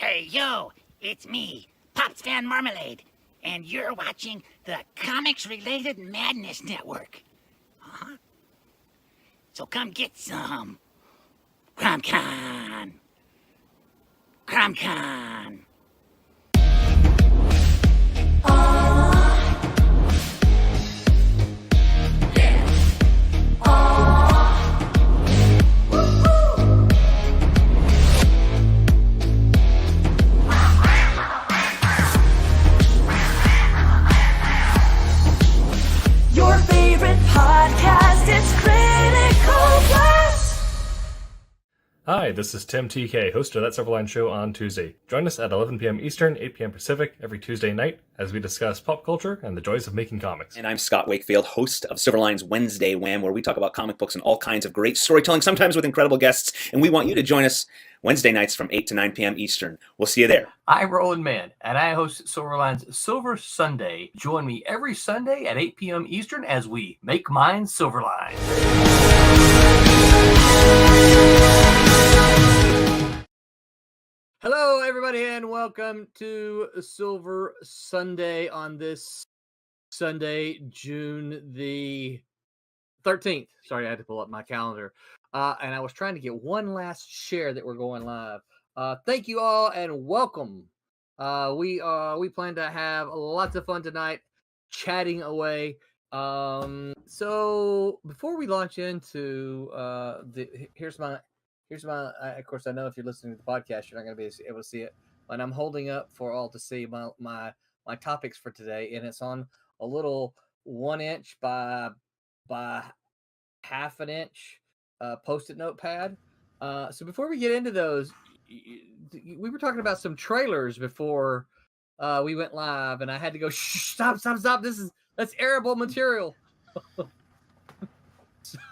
Hey, yo, it's me, Pops Van Marmalade, and you're watching the Comics-Related Madness Network. Huh? So come get some. CromCon. CromCon. Your favorite podcast, it's Critical Blast. Hi, this is Tim TK, host of That Silverline Show on Tuesday. Join us at 11 p.m. Eastern, 8 p.m. Pacific every Tuesday night as we discuss pop culture and the joys of making comics. And I'm Scott Wakefield, host of Silverline's Wednesday Wham, where we talk about comic books and all kinds of great storytelling, sometimes with incredible guests. And we want you to join us Wednesday nights from 8 to 9 p.m. Eastern. We'll see you there. I'm Roland Mann, and I host Silverline's Silver Sunday. Join me every Sunday at 8 p.m. Eastern as we make mine Silverline. Hello, everybody, and welcome to Silver Sunday on this Sunday, June the 13th. Sorry, I had to pull up my calendar. And I was trying to get one last share that we're going live. Thank you all and welcome. We plan to have lots of fun tonight, chatting away. So before we launch into here's my of course, I know if you're listening to the podcast, you're not going to be able to see it, and I'm holding up for all to see my topics for today, and it's on a little 1 inch by half an inch post-it notepad. So before we get into those, we were talking about some trailers before we went live, and I had to go, shh, stop. That's arable material.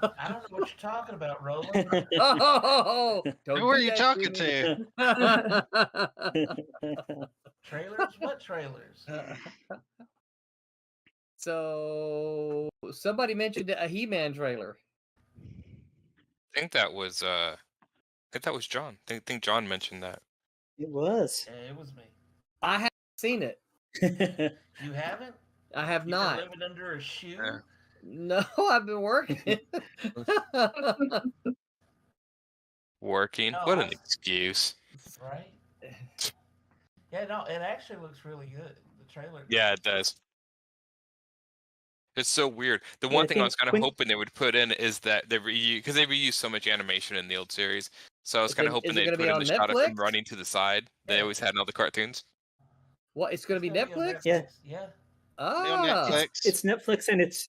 I don't know what you're talking about, Roland. Who are you talking to? Trailers? What trailers? So somebody mentioned a He-Man trailer. I think that was John. I think John mentioned that. It was. Yeah, it was me. I haven't seen it. You haven't? I have You've not. been living under a shoe? Yeah. No, I've been working. Working? No, What an excuse. Right? Yeah, no, it actually looks really good. The trailer. Yeah, it does. It's so weird. The one thing I was kind of hoping they would put in is that they reuse, because they reuse so much animation in the old series. So I was kind of hoping they'd put in the shot of him running to the side. They always had in all the cartoons. What? It's going to be Netflix? Yeah. Yeah. Netflix. It's Netflix, and it's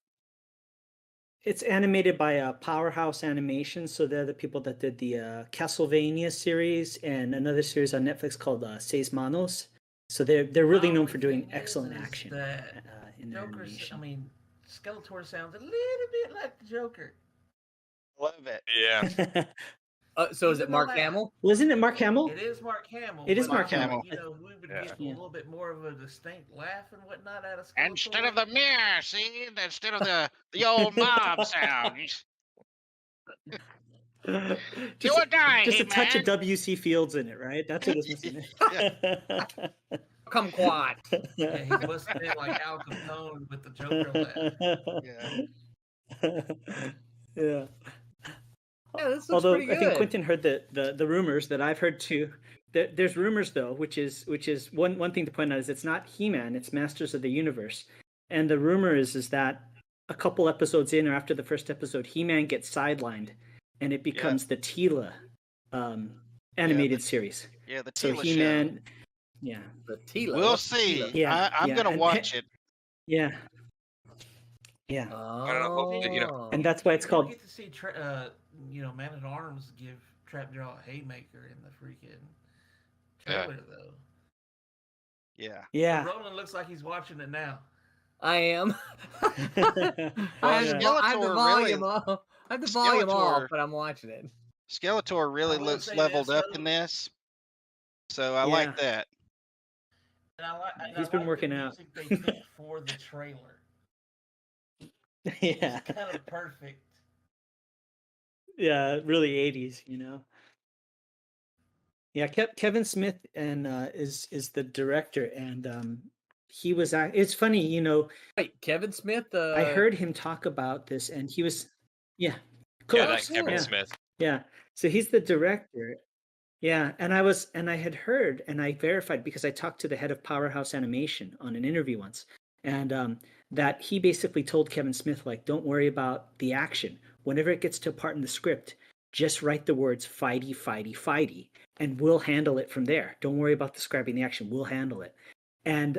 animated by Powerhouse Animation. So they're the people that did the Castlevania series and another series on Netflix called Seis Manos. So they're really known for doing excellent action in their animation. I mean, Skeletor sounds a little bit like the Joker. Love it. Yeah. So is it Mark Hamill? Well, isn't it Mark Hamill? It is Mark Hamill. It is Mark Hamill. You know, we would get a little bit more of a distinct laugh and whatnot out of Skeletor. Instead of the mirror, see? Instead of the old mob sounds. Just He-Man. a touch of W.C. Fields in it, right? That's what it's missing. Kumquat. Yeah, he busted in like Al Capone with the Joker laugh. Yeah. Yeah, this looks Although pretty good. I think Quentin heard the rumors that I've heard too. There's rumors though, which is one thing to point out is it's not He-Man, it's Masters of the Universe, and the rumor is that a couple episodes in or after the first episode, He-Man gets sidelined, and it becomes the Teela animated series. Yeah, the So Teela He-Man, show. yeah, The Teela. We'll see. Yeah, I'm gonna watch it. yeah, yeah, Oh. and that's why it's called. You get to see, Man at Arms give Trapjaw a haymaker in the freaking trailer, though. Yeah. Roland looks like he's watching it now. I am. I have the volume off. I have the volume off, but I'm watching it. Skeletor really looks leveled up in this, so I like that. And He's been working out. They picked for the trailer. Yeah. It's kind of perfect. Yeah, really 80s, you know. Yeah, Kevin Smith and is the director, and he was. It's funny, you know. Wait, Kevin Smith. I heard him talk about this, and he was, yeah, cool. Yeah, that Kevin yeah. Smith. Yeah, so he's the director. Yeah, and I had heard, and I verified because I talked to the head of Powerhouse Animation on an interview once, and that he basically told Kevin Smith, like, don't worry about the action. Whenever it gets to a part in the script, just write the words "fighty, fighty, fighty," and we'll handle it from there. Don't worry about describing the action. We'll handle it. And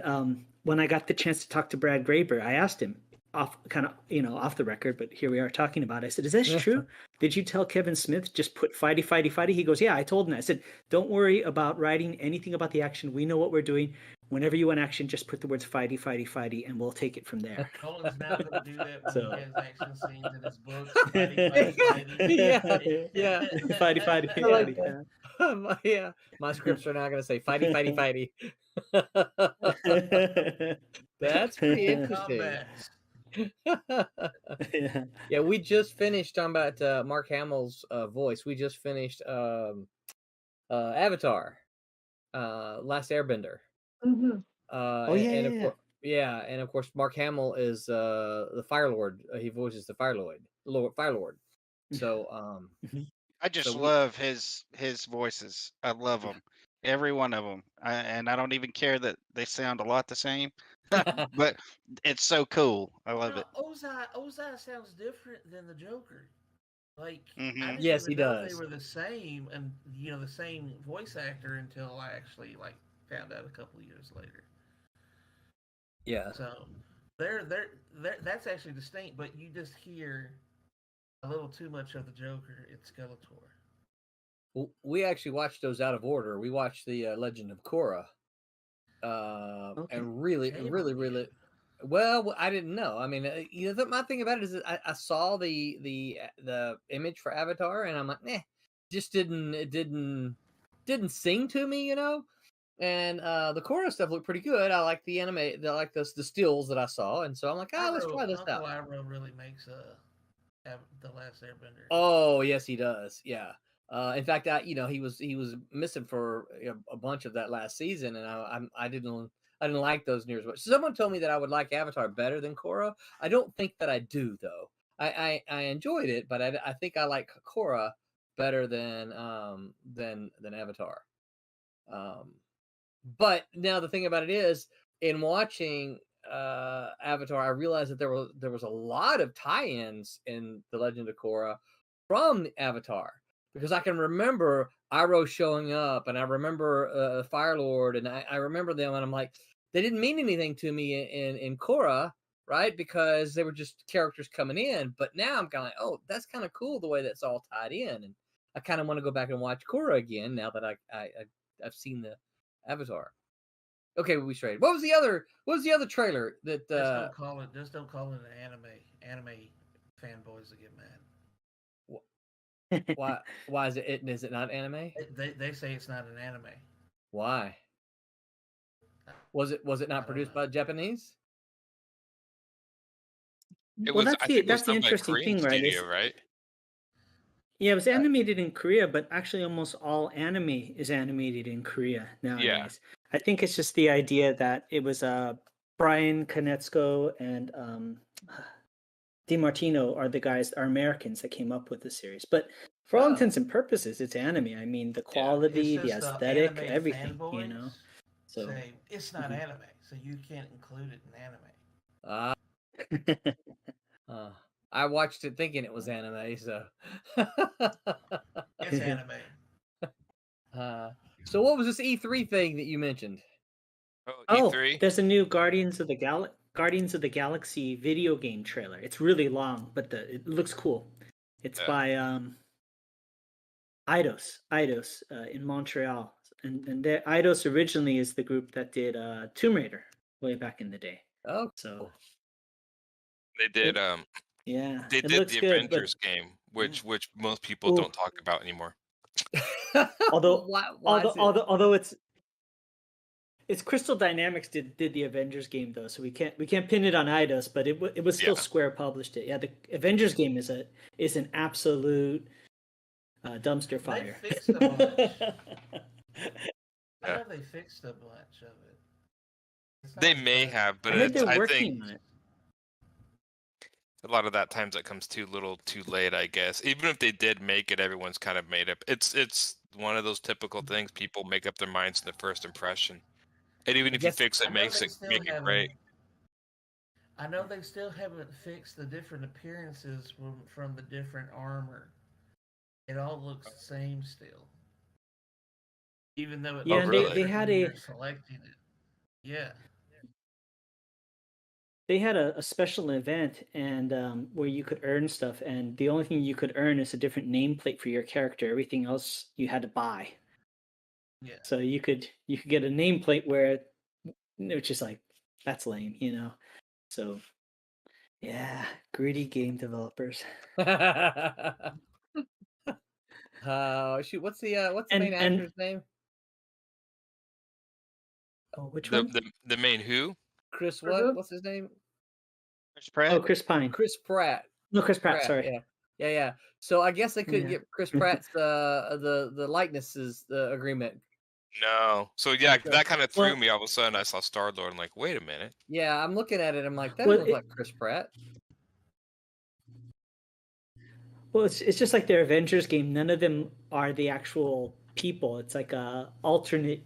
when I got the chance to talk to Brad Graber, I asked him off the record, but here we are talking about it. I said, is this true? Did you tell Kevin Smith just put fighty, fighty, fighty? He goes, yeah, I told him. I said, don't worry about writing anything about the action. We know what we're doing. Whenever you want action, just put the words fighty, fighty, fighty, and we'll take it from there. Nolan's now going to do that when So- he has action scenes in his books. Fighty, fighty, fighty. yeah. Fighty, fighty, I like fighty. that. Yeah, my scripts are not going to say fighty, fighty, fighty. That's pretty interesting. Yeah. Yeah, we just finished talking about Mark Hamill's voice. We just finished Avatar, Last Airbender. Oh, yeah, and yeah, yeah, and of course Mark Hamill is the Fire Lord. He voices the Fire Lord. So I just So we- love his voices. I love them, every one of them, and I don't even care that they sound a lot the same. But it's so cool. I love it. Ozai sounds different than the Joker. Like, I Mhm. didn't Yes, even he know does. they were the same, and the same voice actor until I actually found out a couple of years later. yeah, So they're that's actually distinct, but you just hear a little too much of the Joker in Skeletor. we actually watched those out of order. We watched the Legend of Korra, and really, Shame really, on really. Well, I didn't know. I mean, my thing about it is that I saw the image for Avatar, and I'm like, just didn't sing to me, And the Korra stuff looked pretty good. I like the anime, I like the stills that I saw, and so I'm like, let's try this Uncle out. Iroh really makes the Last Airbender. Oh yes, he does. Yeah. In fact, he was missing for a bunch of that last season, and I didn't like those near as much. Someone told me that I would like Avatar better than Korra. I don't think that I do though. I enjoyed it, but I think I like Korra better than Avatar. But now the thing about it is, in watching Avatar, I realized that there was a lot of tie-ins in The Legend of Korra from Avatar, because I can remember Iroh showing up, and I remember Fire Lord, and I remember them, and I'm like, they didn't mean anything to me in Korra, right? Because they were just characters coming in. But now I'm kind of like, oh, that's kind of cool the way that's all tied in, and I kind of want to go back and watch Korra again now that I've seen the Avatar. Okay, we straight. What was the other trailer that Just don't call it an anime. Anime fanboys will get mad. why is it not anime? They say it's not an anime. Why? Was it not produced by Japanese? That's the interesting thing, right? Studio, right? Yeah, it was animated in Korea, but actually almost all anime is animated in Korea nowadays. Yeah. I think it's just the idea that it was Brian Konietzko and DiMartino are Americans that came up with the series. But for all intents and purposes, it's anime. I mean, the quality, the aesthetic, everything, fanboys So say it's not anime, so you can't include it in anime. I watched it thinking it was anime, so It's anime. So what was this E3 thing that you mentioned? Oh, E3? there's a new Guardians of the Galaxy video game trailer. It's really long, but it looks cool. It's by Eidos in Montreal, and Eidos originally is the group that did Tomb Raider way back in the day. Oh, so they did yeah, they did the Avengers game, which most people don't talk about anymore. although although it's Crystal Dynamics did the Avengers game though, so we can't pin it on Eidos, but it was still Square published it. Yeah, the Avengers game is an absolute dumpster fire. They fixed a bunch. I know they fixed a bunch of it. They may have, but I heard they're I working think on it. a lot of that times that comes too little, too late. I guess even if they did make it, everyone's kind of made up. It's one of those typical things. People make up their minds in the first impression, and even if you fix it, make it great. I know they still haven't fixed the different appearances from the different armor. It all looks the same still, even though it Yeah, looks really? they different had when a you're selecting it. Yeah. they had a special event and where you could earn stuff, and the only thing you could earn is a different nameplate for your character. Everything else you had to buy. Yeah. So you could get a nameplate where, which is like, that's lame, you know. So yeah, greedy game developers. Shoot, what's the main actor's name? Oh, which one? The main who? Chris what? What's his name? Chris Pratt. Oh, Chris Pine. Chris Pratt. No, Chris Pratt. Sorry. Yeah. So I guess they couldn't Yeah. get Chris Pratt's the likenesses agreement. No. So yeah, that kind of threw me. All of a sudden, I saw Star Lord. I'm like, wait a minute. Yeah, I'm looking at it. I'm like, that doesn't look like Chris Pratt. Well, it's just like their Avengers game. None of them are the actual people. It's like a alternate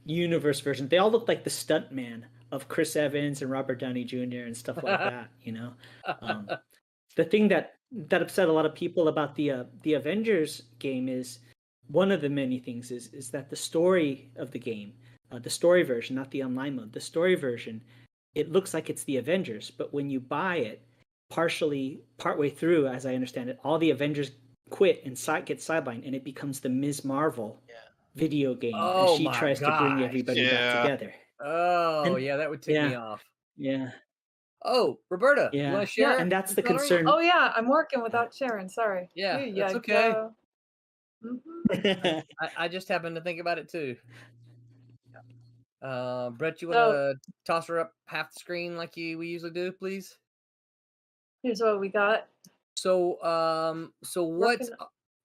universe version. They all look like the stuntman of Chris Evans and Robert Downey Jr. and stuff like that. You know, the thing that upset a lot of people about the Avengers game is one of the many things is that the story of the game, the story version, not the online mode, the story version, it looks like it's the Avengers, but when you buy it, partway through, as I understand it, all the Avengers quit and get sidelined, and it becomes the Ms. Marvel video game, and she tries to bring everybody back together. Oh, yeah, that would tick me off. Yeah. Oh, Roberta, you want to share? Yeah, and that's the concern. Oh yeah, I'm working without sharing. Sorry. Yeah, Here that's you okay. go. I just happened to think about it too. Brett, you want to toss her up half the screen like we usually do, please? Here's what we got. So, what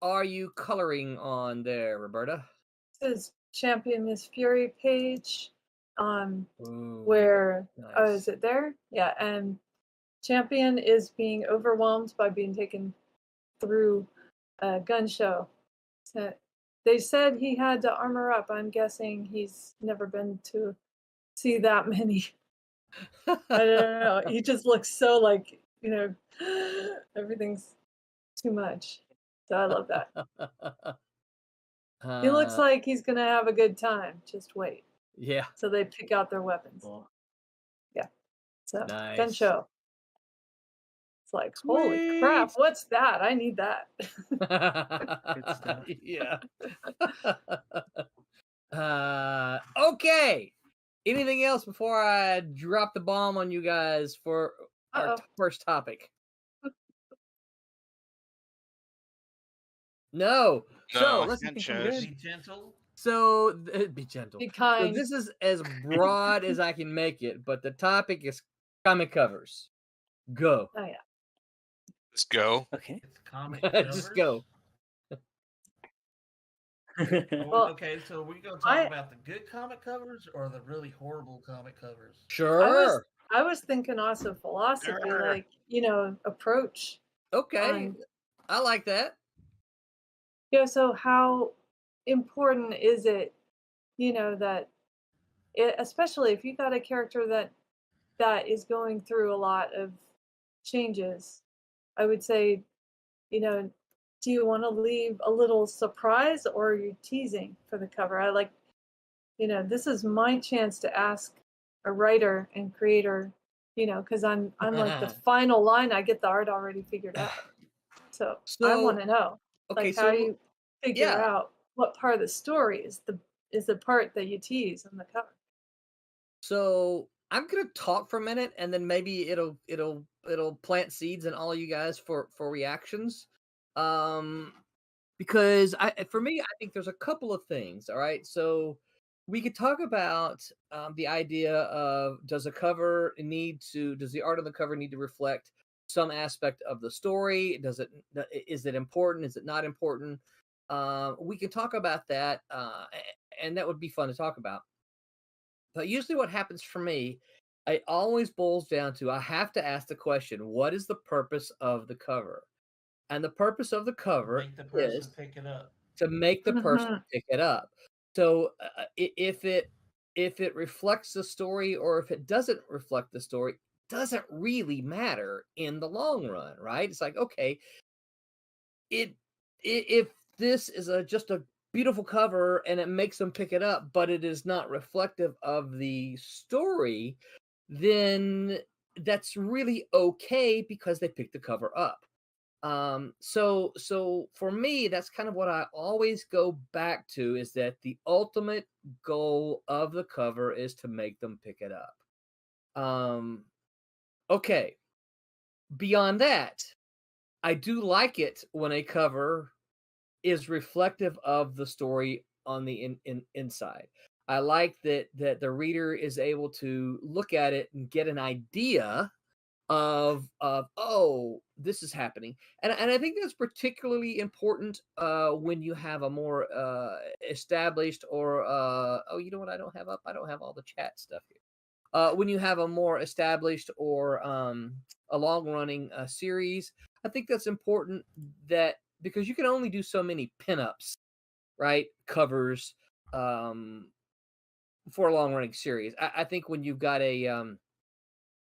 are you coloring on there, Roberta? This is Champion Miss Fury page. Ooh, where nice. Is it there? Yeah, and Champion is being overwhelmed by being taken through a gun show. So they said he had to armor up. I'm guessing he's never been to see that many. I don't know. He just looks so like, everything's too much. So I love that. He looks like he's going to have a good time. Just wait. Yeah. So they pick out their weapons. Cool. Yeah. So nice. Gun show. It's like, holy crap, what's that? I need that. Good stuff. Yeah. Okay. Anything else before I drop the bomb on you guys for our first topic? No. So let's be gentle. So be gentle. Be kind. So this is as broad as I can make it, but the topic is comic covers. Go. Oh yeah. Let's go. Okay. It's comic covers. Just go. Okay, so we're going to talk about the good comic covers or the really horrible comic covers? Sure. I was thinking also philosophy, like, approach. Okay. I like that. Yeah, so how important is it, that especially if you got a character that is going through a lot of changes, I would say, do you want to leave a little surprise or are you teasing for the cover? I like, this is my chance to ask a writer and creator, because I'm like the final line, I get the art already figured out. So I want to know, how you figure out what part of the story is the part that you tease on the cover. So I'm gonna talk for a minute, and then maybe it'll plant seeds in all of you guys for reactions. Because for me, I think there's a couple of things. All right, so we could talk about the idea of does the art on the cover need to reflect some aspect of the story? Is it important? Is it not important? we can talk about that, and that would be fun to talk about. But usually, what happens for me, it always boils down to I have to ask the question: what is the purpose of the cover? And the purpose of the cover Make the person is pick it up. to make the person pick it up. So if it reflects the story or if it doesn't reflect the story, doesn't really matter in the long run, right? It's like, okay, if this is just a beautiful cover and it makes them pick it up, but it is not reflective of the story, then that's really okay because they picked the cover up. So for me, that's kind of what I always go back to, is that the ultimate goal of the cover is to make them pick it up. Okay. Beyond that, I do like it when a cover is reflective of the story on the inside. I like that the reader is able to look at it and get an idea of oh, this is happening, and I think that's particularly important when you have a more established or oh, you know what, I don't have all the chat stuff here. When you have a more established or a long running series, I think that's important, that because you can only do so many pinups, right, covers, for a long running series. I think when you've got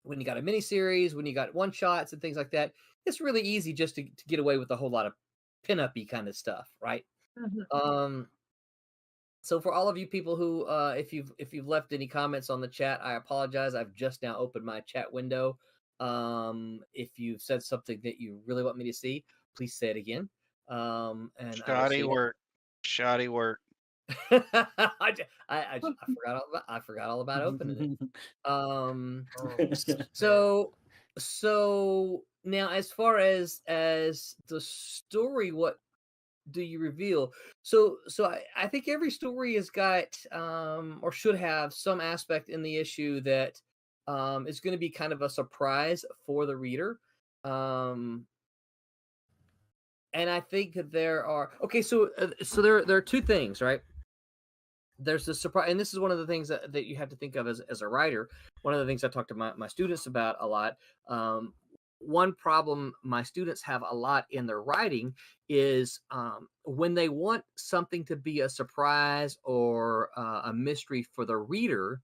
when you got a mini series, when you got one shots and things like that, it's really easy just to get away with a whole lot of pinup-y kind of stuff, right? So for all of you people who, if you've left any comments on the chat, I apologize. I've just now opened my chat window. If you've said something that you really want me to see, please say it again. And Shoddy work. Shoddy work. I forgot all about opening it. So now, as far as the story, what do you reveal? So I think every story has got or should have some aspect in the issue that is going to be kind of a surprise for the reader. And I think that there are so there are two things, right? There's the surprise, and this is one of the things that you have to think of as a writer. One of the things I talk to my students about a lot. One problem my students have a lot in their writing is when they want something to be a surprise or a mystery for the reader,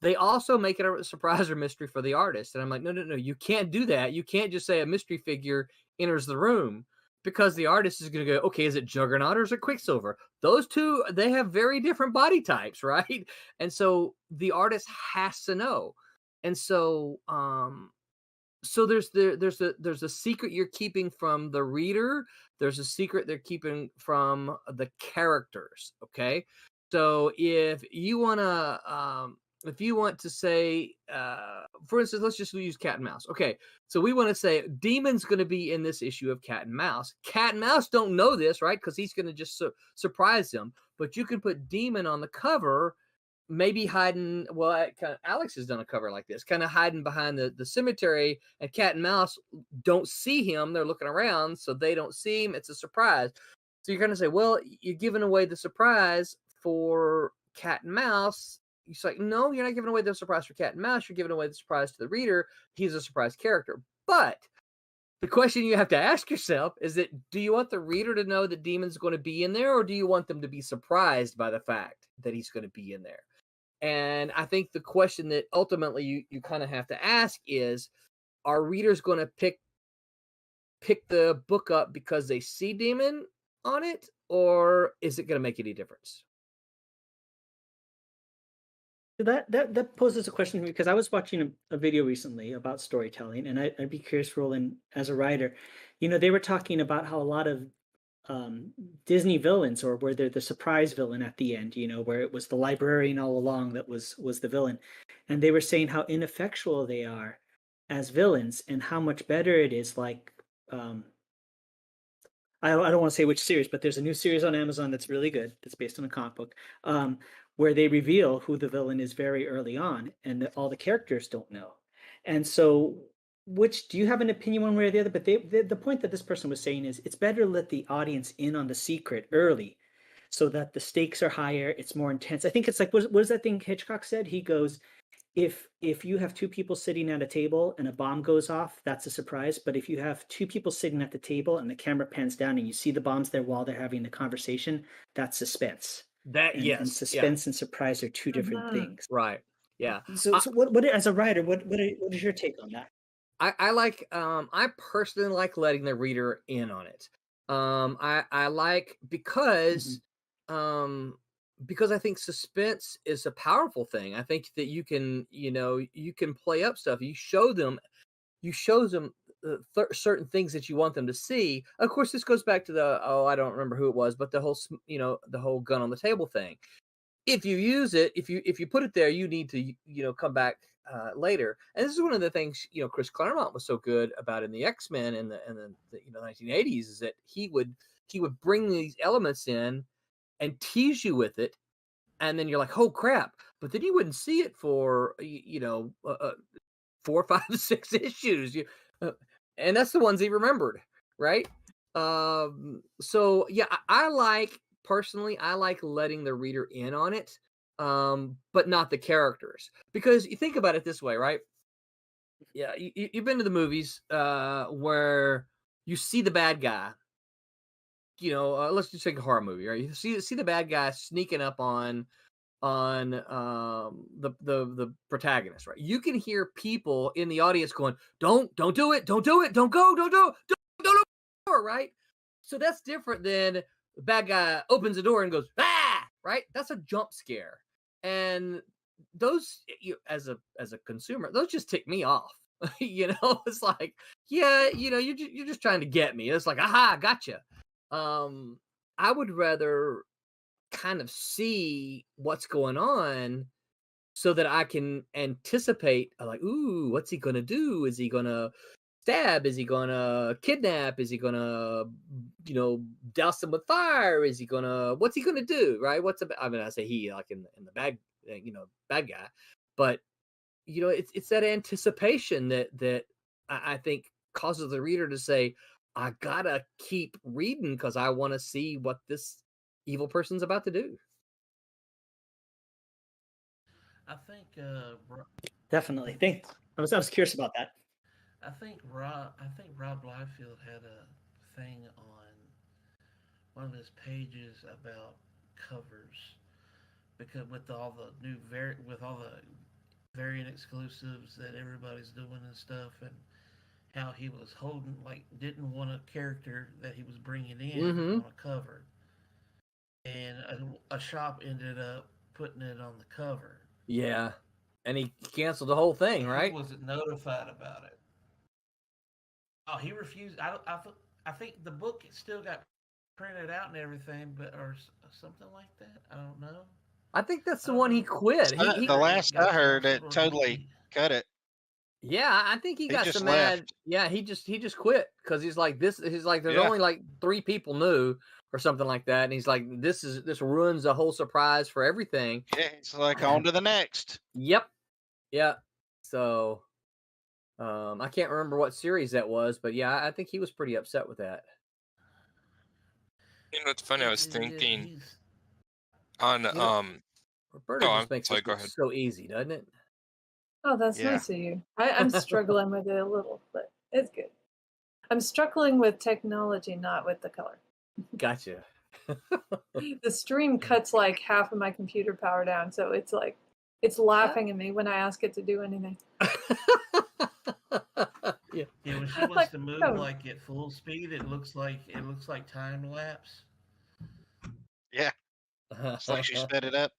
they also make it a surprise or mystery for the artist. And I'm like, no, you can't do that. You can't just say a mystery figure enters the room, because the artist is going to go, okay, is it Juggernaut or is it Quicksilver? Those two, they have very different body types, right? And so the artist has to know. And so so there's a secret you're keeping from the reader. There's a secret they're keeping from the characters. Okay, so if you want to say, for instance, let's just use Cat and Mouse. Okay, so we want to say Demon's going to be in this issue of Cat and Mouse. Cat and Mouse don't know this, right? Because he's going to just surprise them. But you can put Demon on the cover, maybe hiding. Well, Alex has done a cover like this, kind of hiding behind the cemetery, and Cat and Mouse don't see him. They're looking around, so they don't see him. It's a surprise. So you're going to say, well, you're giving away the surprise for Cat and Mouse. It's like, no, you're not giving away the surprise for Cat and Mouse. You're giving away the surprise to the reader. He's a surprise character. But the question you have to ask yourself is that, do you want the reader to know that Demon's going to be in there, or do you want them to be surprised by the fact that he's going to be in there? And I think the question that ultimately you kind of have to ask is, are readers going to pick the book up because they see Demon on it, or is it going to make any difference? That poses a question to me, because I was watching a video recently about storytelling, and I'd be curious, Roland, as a writer, they were talking about how a lot of Disney villains, or where they're the surprise villain at the end, where it was the librarian all along that was the villain, and they were saying how ineffectual they are as villains, and how much better it is. Like, I don't want to say which series, but there's a new series on Amazon that's really good. That's based on a comic book, where they reveal who the villain is very early on, and all the characters don't know. And so which do you have an opinion one way or the other? But the point that this person was saying is it's better to let the audience in on the secret early so that the stakes are higher, it's more intense. I think it's like, what is that thing Hitchcock said? He goes, if you have two people sitting at a table and a bomb goes off, that's a surprise. But if you have two people sitting at the table and the camera pans down and you see the bombs there while they're having the conversation, that's suspense. And suspense and surprise are two different things. Right. Yeah. So what as a writer, what is your take on that? I like I personally like letting the reader in on it. I like because I think suspense is a powerful thing. I think that you can play up stuff. You show them certain things that you want them to see. Of course, this goes back to the I don't remember who it was, but the whole gun on the table thing. If you use it, if you put it there, you need to come back later. And this is one of the things Chris Claremont was so good about in the X-Men in the 1980s, is that he would bring these elements in and tease you with it, and then you're like, oh crap! But then you wouldn't see it for 4, 5, 6 issues. And that's the ones he remembered, right? So yeah, Personally, I like letting the reader in on it, but not the characters. Because you think about it this way, right? Yeah, you've been to the movies where you see the bad guy. Let's just take a horror movie, right? You see the bad guy sneaking up on the protagonist, right? You can hear people in the audience going, "Don't do it! Don't do it! Don't go! Don't!" Right? So that's different than the bad guy opens the door and goes, "Ah!" Right? That's a jump scare, and those, as a consumer, those just tick me off. It's like, yeah, you're just trying to get me. It's like, aha, gotcha. I would rather kind of see what's going on so that I can anticipate, like, ooh, what's he gonna do? Is he gonna stab? Is he gonna kidnap? Is he gonna, douse him with fire? Is he gonna, what's he gonna do? Right? I say he, like in the bad, bad guy, but it's that anticipation that I think causes the reader to say, I gotta keep reading because I want to see what this evil person's about to do. I think Definitely. Thanks. I was curious about that. I think Rob Liefeld had a thing on one of his pages about covers, because with all the variant exclusives that everybody's doing and stuff, and how he was didn't want a character that he was bringing in on a cover, and a shop ended up putting it on the cover. Yeah, and he canceled the whole thing, right? He wasn't notified about it. Oh, he refused. I think the book still got printed out and everything, or something like that. I don't know. I think that's the one he quit. The last I heard, it totally cut it. Yeah, I think he got just so mad. left. Yeah, he just quit because he's like this. He's like, there's only like 3 people knew or something like that, and he's like, this ruins the whole surprise for everything. Yeah, it's like on to the next. Yep. Yeah. So, I can't remember what series that was, but yeah, I think he was pretty upset with that. It's funny. I was thinking on Roberta just makes it look so easy, doesn't it? Oh, that's nice of you. I'm struggling with it a little, but it's good. I'm struggling with technology, not with the color. Gotcha. The stream cuts like half of my computer power down, so it's like it's laughing at me when I ask it to do anything. Yeah, when she wants to move like at full speed, it looks like time lapse. Yeah, it's like she sped it up.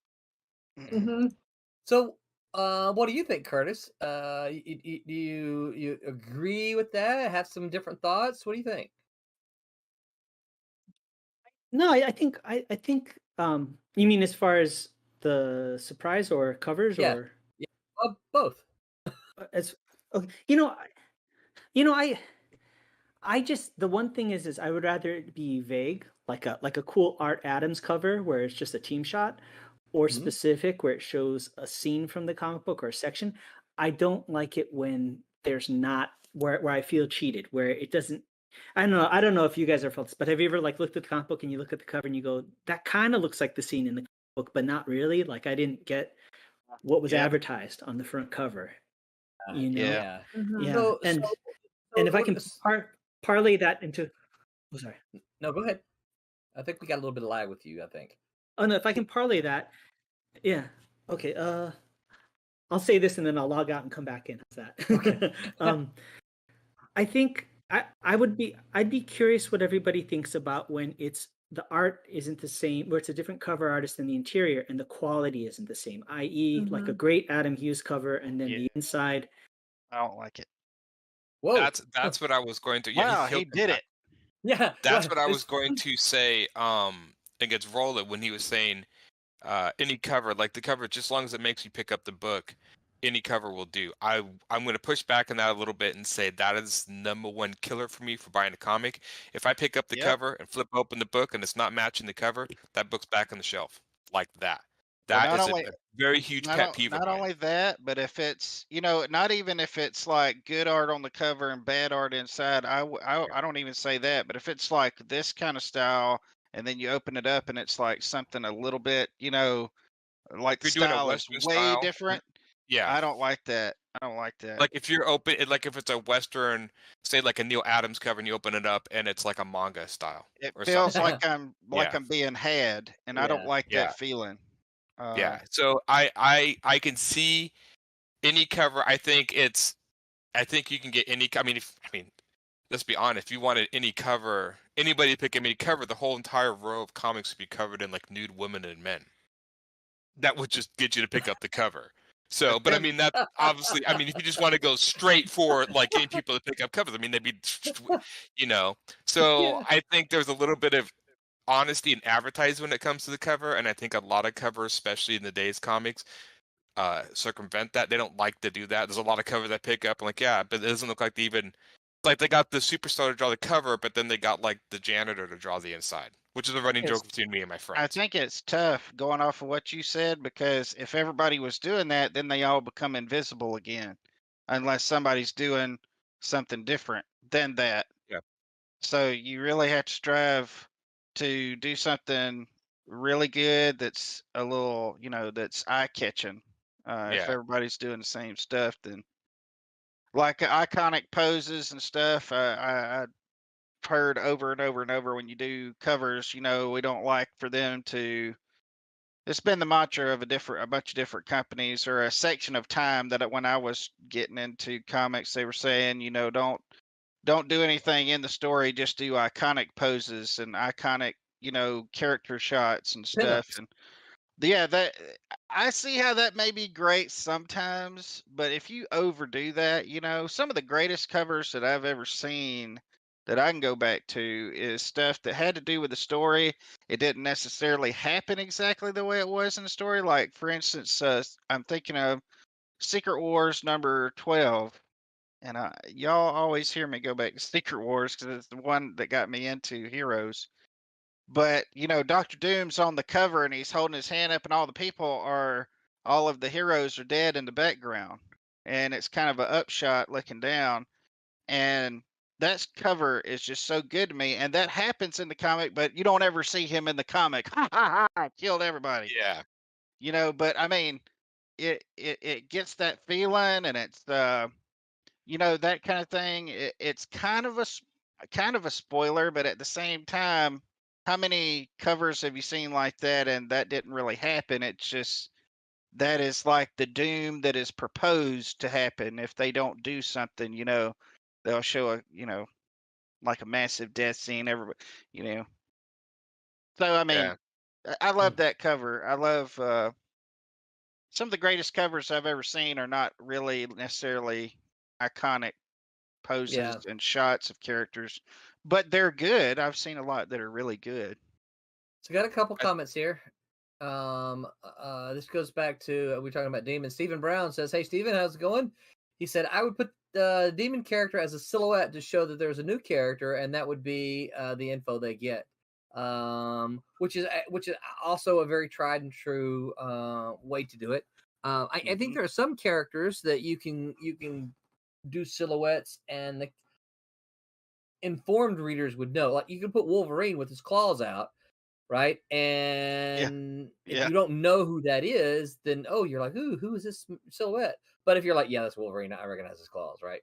So, what do you think, Curtis? Do you agree with that? Have some different thoughts? What do you think? No, I think you mean as far as the surprise or covers, or both. As okay, I just, the one thing is I would rather it be vague, like a cool Art Adams cover where it's just a team shot, or specific where it shows a scene from the comic book or a section. I don't like it when there's not where I feel cheated, where it doesn't. I don't know if you guys are felt this, but have you ever like looked at the comic book and you look at the cover and you go, that kind of looks like the scene in the book, but not really. Like I didn't get what was Yeah. advertised on the front cover. You know, Yeah. yeah. Mhm. And if I what can is- parlay that into, oh sorry, No, go ahead. I think we got a little bit of lag with you, I think. oh no, if I can parlay that, yeah, okay. I'll say this and then I'll log out and come back in. How's that? Okay. I think I'd be curious what everybody thinks about when it's the art isn't the same, where it's a different cover artist than the interior and the quality isn't the same, i.e., like a Mhm. great Adam Hughes cover and then Yeah. the inside. I don't like it. Whoa. That's what I was going to. Yeah, Wow, he'll he come did back. it. Yeah. That's well, what I was it's- going to say. Against Roland when he was saying, any cover, like the cover, just as long as it makes you pick up the book, any cover will do. I'm going to push back on that a little bit and say that is #1 killer for me for buying a comic. If I pick up the Yep. cover and flip open the book and it's not matching the cover, that book's back on the shelf like that. Well, That not is only a very huge pet peeve of not mine. only that, but if it's not even if it's like good art on the cover and bad art inside, I don't even say that. But if it's like this kind of style, and then you open it up and it's like something a little bit, like If the you're doing a style is Western way style, different, yeah. I don't like that. I don't like that. Like if you're open, like if it's a Western, say like a Neil Adams cover, and you open it up and it's like a manga style It or feels something. like I'm Yeah. being had, and I don't Yeah. like Yeah. that feeling. Yeah. So I can see any cover. I think you can get any. I mean, let's be honest. If you wanted any cover, anybody to pick any cover, the whole entire row of comics would be covered in like nude women and men. That would just get you to pick up the cover. So, but I mean, that's obviously. I mean, if you just want to go straight for like getting people to pick up covers, I mean, they'd be, So Yeah. I think there's a little bit of honesty and advertising when it comes to the cover, and I think a lot of covers, especially in the days comics, circumvent that. They don't like to do that. There's a lot of covers I pick up, and like, yeah, but it doesn't look like they even like they got the superstar to draw the cover, but then they got like the janitor to draw the inside, which is a running It's- joke between me and my I friends. think it's tough going off of what you said, because if everybody was doing that, then they all become invisible again, unless somebody's doing something different than that. Yeah. So you really have to strive to do something really good that's a little, that's eye catching. If Yeah. everybody's doing the same stuff, then like iconic poses and stuff, I've heard over and over and over when you do covers, we don't like for them to. It's been the mantra of a bunch of different companies, or a section of time that when I was getting into comics, they were saying, don't do anything in the story, just do iconic poses and iconic, character shots and stuff. Pinups. And yeah, that I see how that may be great sometimes, but if you overdo that, some of the greatest covers that I've ever seen that I can go back to is stuff that had to do with the story. It didn't necessarily happen exactly the way it was in the story. Like, for instance, I'm thinking of Secret Wars number 12. And y'all always hear me go back to Secret Wars because it's the one that got me into Heroes. But Doctor Doom's on the cover and he's holding his hand up, and all of the heroes are dead in the background, and it's kind of an upshot looking down, and that cover is just so good to me. And that happens in the comic, but you don't ever see him in the comic. Ha ha ha! Killed everybody. Yeah. But I mean, it gets that feeling, and it's that kind of thing. It's kind of a spoiler, but at the same time, how many covers have you seen like that and that didn't really happen? It's just that is like the doom that is proposed to happen if they don't do something. They'll show like a massive death scene. Everybody, you know. So I mean, Yeah. I love that cover. I love some of the greatest covers I've ever seen are not really necessarily iconic poses Yeah. and shots of characters, but they're good. I've seen a lot that are really good. So got a couple comments here. This goes back to we're talking about Demon. Stephen Brown says, "Hey Stephen, how's it going?" He said, "I would put the Demon character as a silhouette to show that there's a new character, and that would be the info they get." Which is also a very tried and true way to do it. I think there are some characters that you can do silhouettes, and the informed readers would know. Like you can put Wolverine with his claws out, right? And if Yeah. you don't know who that is, then you're like, who is this silhouette? But if you're like, yeah, that's Wolverine, I recognize his claws, right?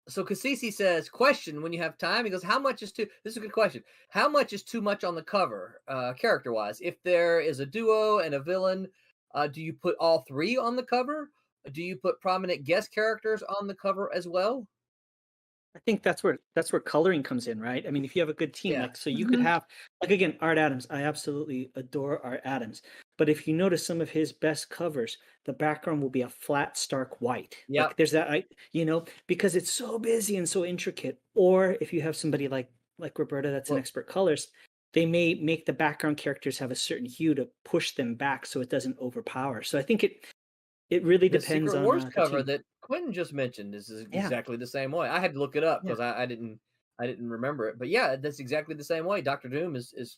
So Cassisi says, question when you have time. He goes, how much is too, this is a good question. How much is too much on the cover, character wise? If there is a duo and a villain, do you put all three on the cover? Do you put prominent guest characters on the cover as well? I think that's where coloring comes in, right? I mean, if you have a good team, Yeah. like so you could have like again, Art Adams. I absolutely adore Art Adams. But if you notice some of his best covers, the background will be a flat, stark white. Yep. Like there's that, because it's so busy and so intricate. Or if you have somebody like Roberta that's an expert colorist, they may make the background characters have a certain hue to push them back so it doesn't overpower. So I think it really The depends Secret on Wars the cover team. that Quentin just mentioned is Yeah. exactly the same way. I had to look it up Yeah. because I didn't remember it. But yeah, that's exactly the same way. Doctor Doom is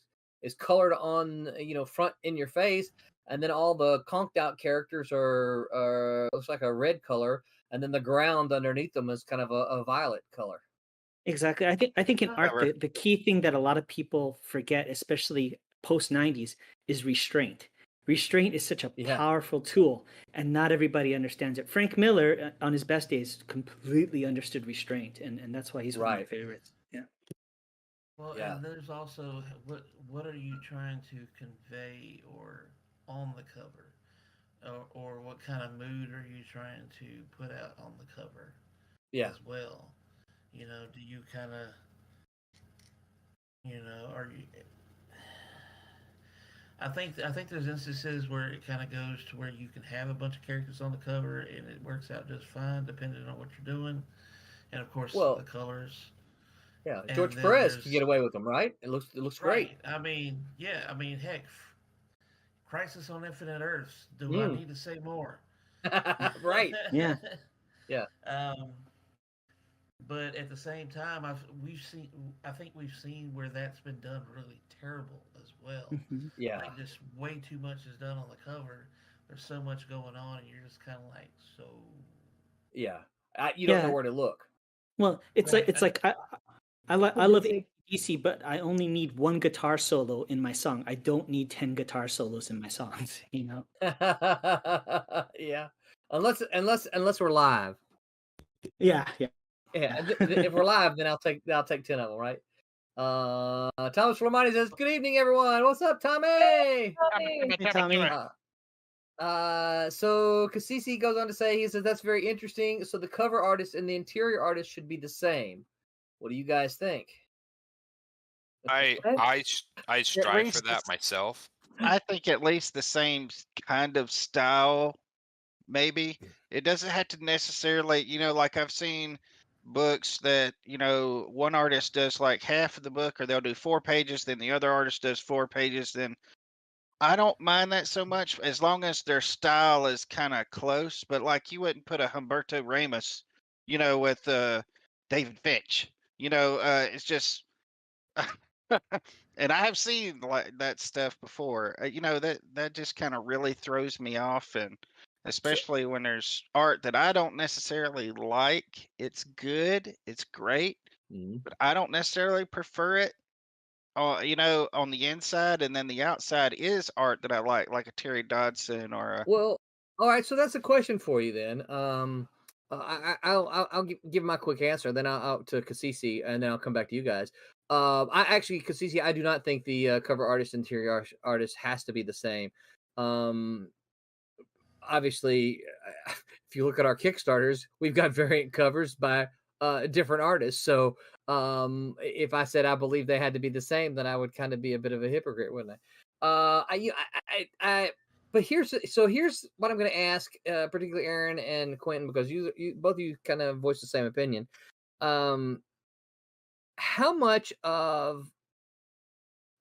colored on front in your face, and then all the conked out characters are looks like a red color, and then the ground underneath them is kind of a violet color. Exactly. I think in art, However- the key thing that a lot of people forget, especially post 90s, is restraint. Restraint is such a Yeah. powerful tool, and not everybody understands it. Frank Miller, on his best days, completely understood restraint, and that's why he's one of my Right. favorites. Yeah. Well, Yeah. and there's also what are you trying to convey or on the cover, or what kind of mood are you trying to put out on the cover Yeah. as well? Do you kind of, are you? I think there's instances where it kind of goes to where you can have a bunch of characters on the cover and it works out just fine depending on what you're doing, and of course Well, the colors. Yeah, And George then Perez there's- can get away with them, right? It looks great. Right. I mean, yeah. I mean, heck, Crisis on Infinite Earths. Do I need to say more? Right. Yeah. Yeah. But at the same time, I think we've seen where that's been done really terrible as well. Mhm. Yeah. Like just way too much is done on the cover. There's so much going on, and you're just kind of like, so. Yeah. You don't know Yeah. where to look. Well, it's Right. like I love AC/DC, but I only need one guitar solo in my song. I don't need 10 guitar solos in my songs, Yeah. Unless we're live. Yeah, yeah. Yeah. If we're live, then I'll take 10 of them, right? Thomas Flamani says, "Good evening, everyone. What's up, Tommy?" Hey, Tommy. So Cassisi goes on to say, he says that's very interesting. So the cover artist and the interior artist should be the same. What do you guys think? I strive for least that it's- myself. I think at least the same kind of style, maybe. It doesn't have to necessarily, like I've seen books that, one artist does like half of the book, or they'll do 4 pages, then the other artist does 4 pages. Then I don't mind that so much as long as their style is kind of close. But like you wouldn't put a Humberto Ramos, with David Finch. It's just. And I have seen like that stuff before. That just kind of really throws me off, and especially when there's art that I don't necessarily like. It's good, it's great, but I don't necessarily prefer it. On the inside, and then the outside is art that I like a Terry Dodson or a. Well, all right. So that's a question for you then. I'll give my quick answer, then I'll to Cassisi, and then I'll come back to you guys. Cassisi, I do not think the cover artist, interior artist has to be the same. Obviously, if you look at our Kickstarters, we've got variant covers by different artists. So if I said I believe they had to be the same, then I would kind of be a bit of a hypocrite, wouldn't I? But here's what I'm going to ask, particularly Aaron and Quentin, because you both of you kind of voiced the same opinion. How much of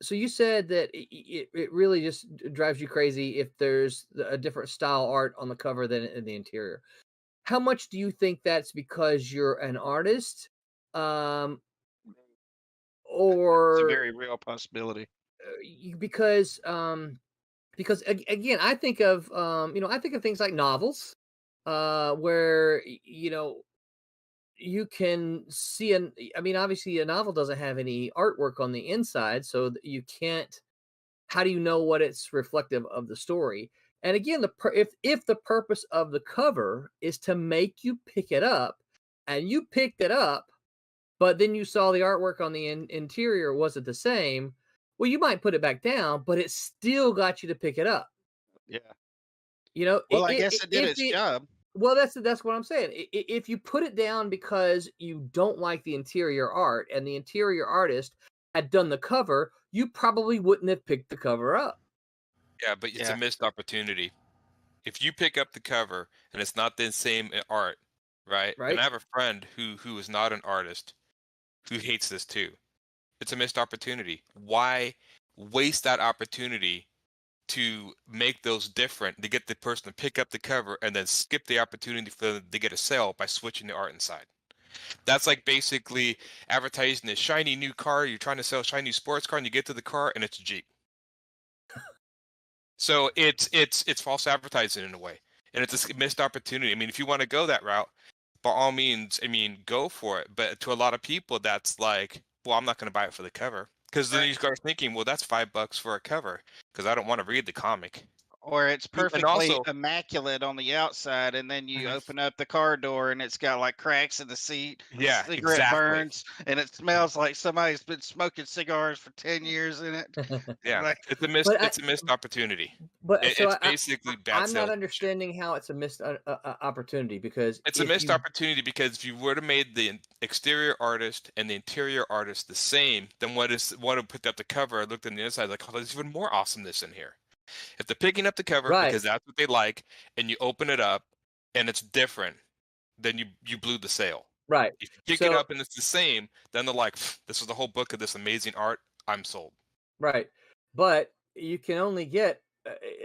so you said that it really just drives you crazy if there's a different style art on the cover than in the interior. How much do you think that's because you're an artist, It's or a very real possibility. because again, I think of things like novels, where you can see I mean, obviously a novel doesn't have any artwork on the inside, so you can't. How do you know what it's reflective of the story? And again, if the purpose of the cover is to make you pick it up, and you picked it up, but then you saw the artwork on the interior wasn't the same, well, you might put it back down, but it still got you to pick it up. Yeah. You know, Well, I guess it did if its job. well, that's what I'm saying. If you put it down because you don't like the interior art and the interior artist had done the cover, you probably wouldn't have picked the cover up. Yeah, but it's a Yeah. missed opportunity. If you pick up the cover and it's not the same art, right? And Right? I have a friend who is not an artist who hates this too. It's a missed opportunity. Why waste that opportunity to make those different, to get the person to pick up the cover and then skip the opportunity for them to get a sale by switching the art inside? That's like basically advertising a shiny new car. You're trying to sell a shiny new sports car and you get to the car and it's a Jeep. So it's false advertising in a way, and it's a missed opportunity. I mean, if you want to go that route, by all means, I mean, go for it. But to a lot of people, that's like, well, I'm not going to buy it for the cover, because then you start thinking, well, that's $5 for a cover, because I don't want to read the comic. Or it's And perfectly also, immaculate on the outside, and then you open up the car door and it's got like cracks in the seat, yeah, cigarette exactly. burns, and it smells like somebody's been smoking cigars for 10 years in it. Yeah, Like, it's a missed But it's a missed opportunity. but so It's basically bad I'm not salesmanship. understanding how it's a missed opportunity, because It's a if missed you opportunity, because if you would have made the exterior artist and the interior artist the same, then what have picked up the cover and looked on the inside like, oh, there's even more awesomeness in here. If they're picking up the cover right, because that's what they like, and you open it up and it's different, then you blew the sale. right. If you pick it So up and it's the same, then they're like, this is the whole book of this amazing art. I'm sold. right, but you can only get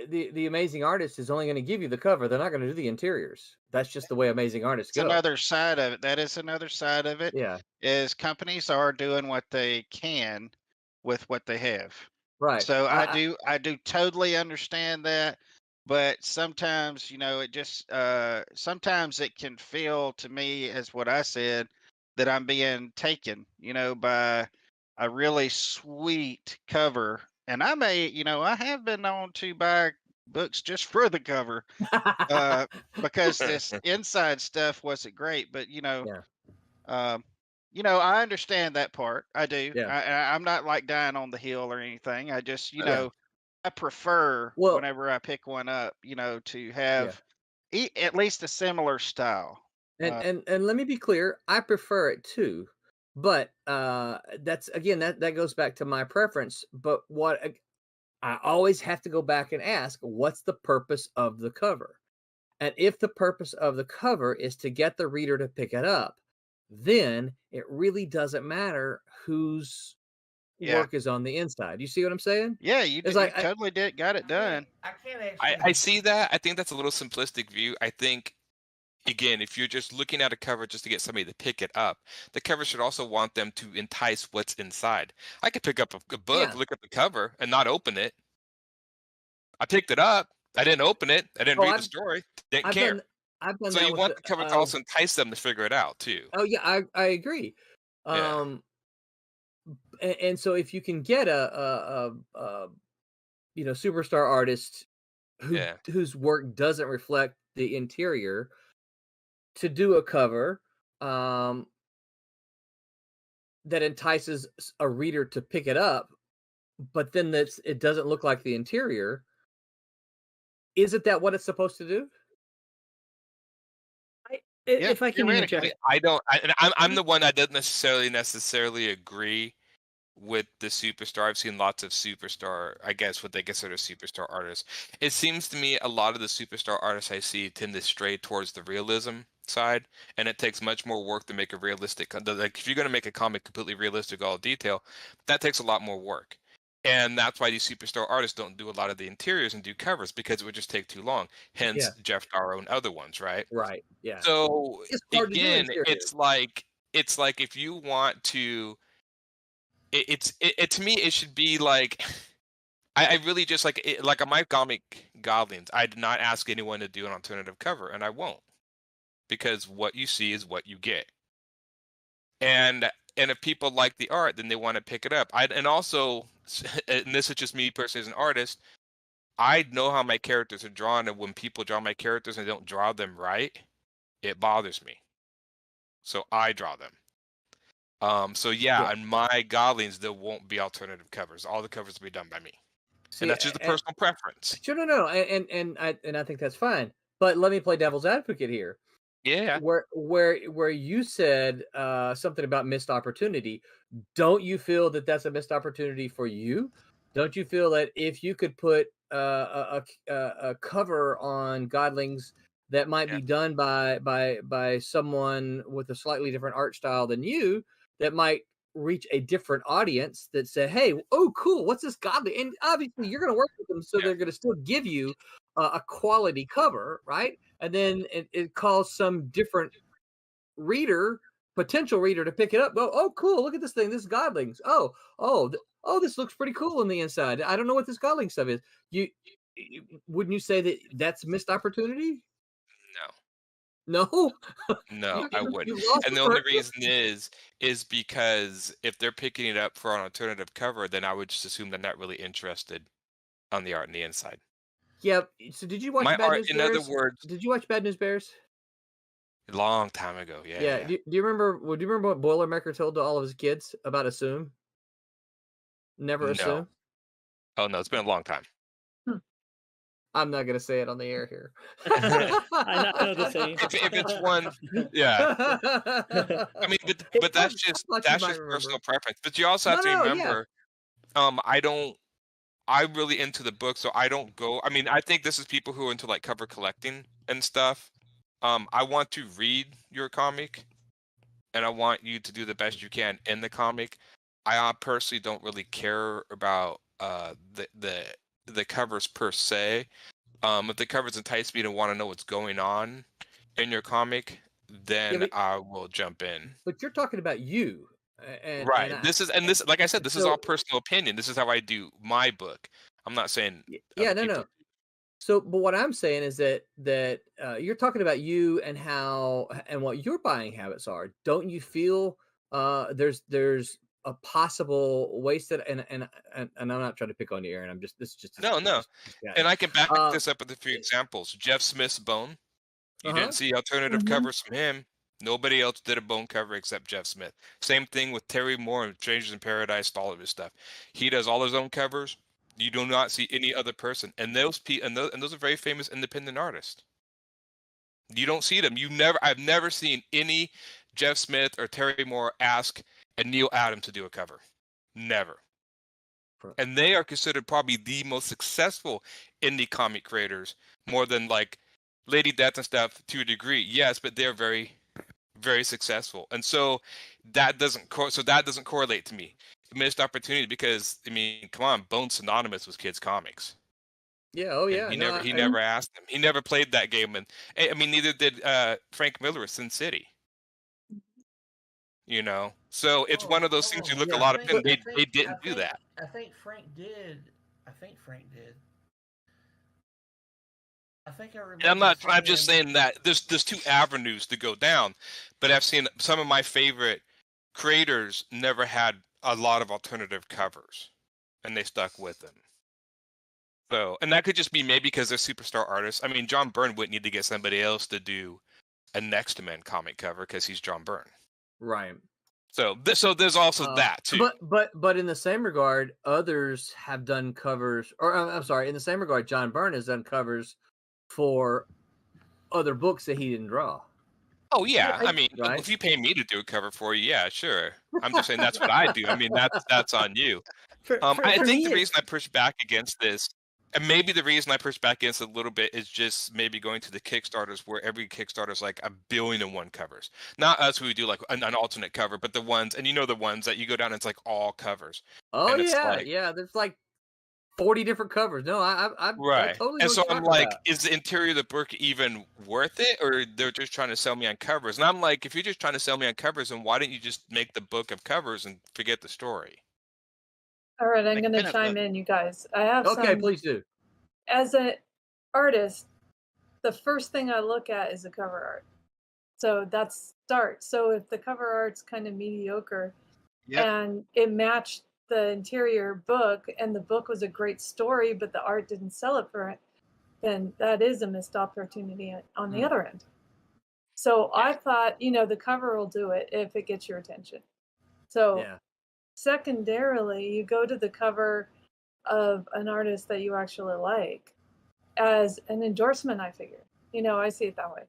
the amazing artist is only going to give you the cover. They're not going to do the interiors. That's just the way amazing artists it's go. another side of it. That is another side of it. Yeah, Is companies are doing what they can with what they have. right. So I do totally understand that, but sometimes, it just sometimes it can feel to me, as what I said, that I'm being taken, by a really sweet cover. And I have been known to buy books just for the cover, because this inside stuff wasn't great. But Yeah, um, I understand that part. I do. yeah, I'm not like dying on the hill or anything. I just, yeah. I prefer Well, whenever I pick one up, to yeah. have at least a similar style. And Uh, and let me be clear, I prefer it too. But that's again that goes back to my preference. But what I always have to go back and ask, what's the purpose of the cover? And if the purpose of the cover is to get the reader to pick it up, then it really doesn't matter whose yeah, work is on the inside. You see what I'm saying? yeah, It's you like totally got it done. I can't actually. I see that. I think that's a little simplistic view. I think, again, if you're just looking at a cover just to get somebody to pick it up, the cover should also want them to entice what's inside. I could pick up a book, yeah, look at the cover, and not open it. I picked it up. I didn't open it. I didn't oh, read the story. Didn't I've care. done I've done So that you with want the cover to also entice them to figure it out too. oh yeah, I agree. Yeah. And so if you can get a superstar artist Yeah. whose work doesn't reflect the interior to do a cover that entices a reader to pick it up, but then it doesn't look like the interior, isn't that what it's supposed to do? Yeah, If I can theoretically. interject, I don't. I'm the one that doesn't necessarily agree with the superstar. I've seen lots of superstar, I guess what they consider superstar artists. It seems to me a lot of the superstar artists I see tend to stray towards the realism side, and it takes much more work to make a realistic. Like if you're going to make a comic completely realistic, all detail, that takes a lot more work. And that's why these superstar artists don't do a lot of the interiors and do covers, because it would just take too long. Hence Yeah, Jeff Darrow and other ones, right? right. Yeah, So it's hard to do again, interiors. it's like if you want to, to me it should be like I really just like my comic Goblins. I did not ask anyone to do an alternative cover, and I won't. because what you see is what you get. And if people like the art, then they want to pick it up. And also, and this is just me personally as an artist, I know how my characters are drawn, and when people draw my characters and they don't draw them right, it bothers me. So I draw them. So yeah, on my Godlings, there won't be alternative covers. All the covers will be done by me. And that's just a personal preference. Sure, no, and I think that's fine. But let me play devil's advocate here. Yeah. Where you said something about missed opportunity. Don't you feel that that's a missed opportunity for you? Don't you feel that if you could put a cover on Godlings that might be done by someone with a slightly different art style than you, that might reach a different audience that say, "Hey, oh, cool, what's this Godling?" And obviously, you're going to work with them, so they're going to still give you a quality cover, right? And then it calls some different reader, potential reader, to pick it up. Go, oh, cool, look at this thing. This is Godlings. Oh, this looks pretty cool on the inside. I don't know what this Godling stuff is. Wouldn't you say that that's a missed opportunity? No. No, I wouldn't. And the only reason is because if they're picking it up for an alternative cover, then I would just assume they're not really interested on the art on the inside. Yeah. So did you watch Bad News Bears? In other words, did you watch Bad News Bears? A long time ago, yeah. Do you remember? Do you remember what Boilermaker told to all of his kids about assume? Never assume. Oh no, it's been a long time. I'm not gonna say it on the air here. I know the saying. If it's one, yeah. I mean, but that's just personal preference. But you also have to remember, I'm really into the book, so I don't go. I mean, I think this is people who are into like cover collecting and stuff. I want to read your comic, and I want you to do the best you can in the comic. I personally don't really care about the covers per se. If the covers entice me to want to know what's going on in your comic, then I will jump in. But you're talking about you. Right. This like I said, this is all personal opinion. This is how I do my book. I'm not saying no. So, but what I'm saying is that you're talking about you and how and what your buying habits are. Don't you feel there's a possible wasted and I'm not trying to pick on you, Aaron. I'm just this is just no. And I can back this up with a few examples. Jeff Smith's Bone. You didn't see alternative covers from him. Nobody else did a Bone cover except Jeff Smith. Same thing with Terry Moore and Strangers in Paradise, all of his stuff. He does all his own covers. You do not see any other person, and those are very famous independent artists. You don't see them. I've never seen any Jeff Smith or Terry Moore ask a Neil Adams to do a cover. Never. And they are considered probably the most successful indie comic creators, more than like Lady Death and stuff to a degree. Yes, but they're very, very successful, and so that doesn't correlate to me. Missed opportunity because I mean, come on, Bone's synonymous with kids' comics. Yeah, oh yeah. And he never asked them. He never played that game, and I mean, neither did Frank Miller with Sin City. You know, so it's one of those things. You look a lot of them. They didn't do that. I think Frank did. I think I remember. I'm just saying that there's two avenues to go down, but I've seen some of my favorite creators never had a lot of alternative covers, and they stuck with them. So, and that could just be maybe because they're superstar artists. I mean, John Byrne wouldn't need to get somebody else to do a Next Men comic cover because he's John Byrne. Right. So there's also that too. But in the same regard, others have done covers, or I'm sorry, in the same regard, John Byrne has done covers for other books that he didn't draw. Oh yeah, I mean, if you pay me to do a cover for you, yeah, sure. I'm just saying that's what I do. I mean, that's on you. I think the reason I push back against this, and maybe the reason I push back against it a little bit, is just maybe going to the Kickstarters where every Kickstarter is like 1,000,000,001 covers. Not us who do like an alternate cover, but the ones, and you know the ones that you go down, and it's like all covers. Oh yeah, yeah. There's like 40 different covers. No, I totally. And so I'm like, is the interior of the book even worth it, or they're just trying to sell me on covers? And I'm like, if you're just trying to sell me on covers, then why didn't you just make the book of covers and forget the story? All right, I'm going to chime in, you guys. I have please do. As an artist, the first thing I look at is the cover art. So that's start. So if the cover art's kind of mediocre Yep. and it matched the interior book and the book was a great story, but the art didn't sell it for it, then that is a missed opportunity on the other end. So I thought, the cover will do it if it gets your attention. So Yeah. secondarily, you go to the cover of an artist that you actually like as an endorsement, I figure. I see it that way.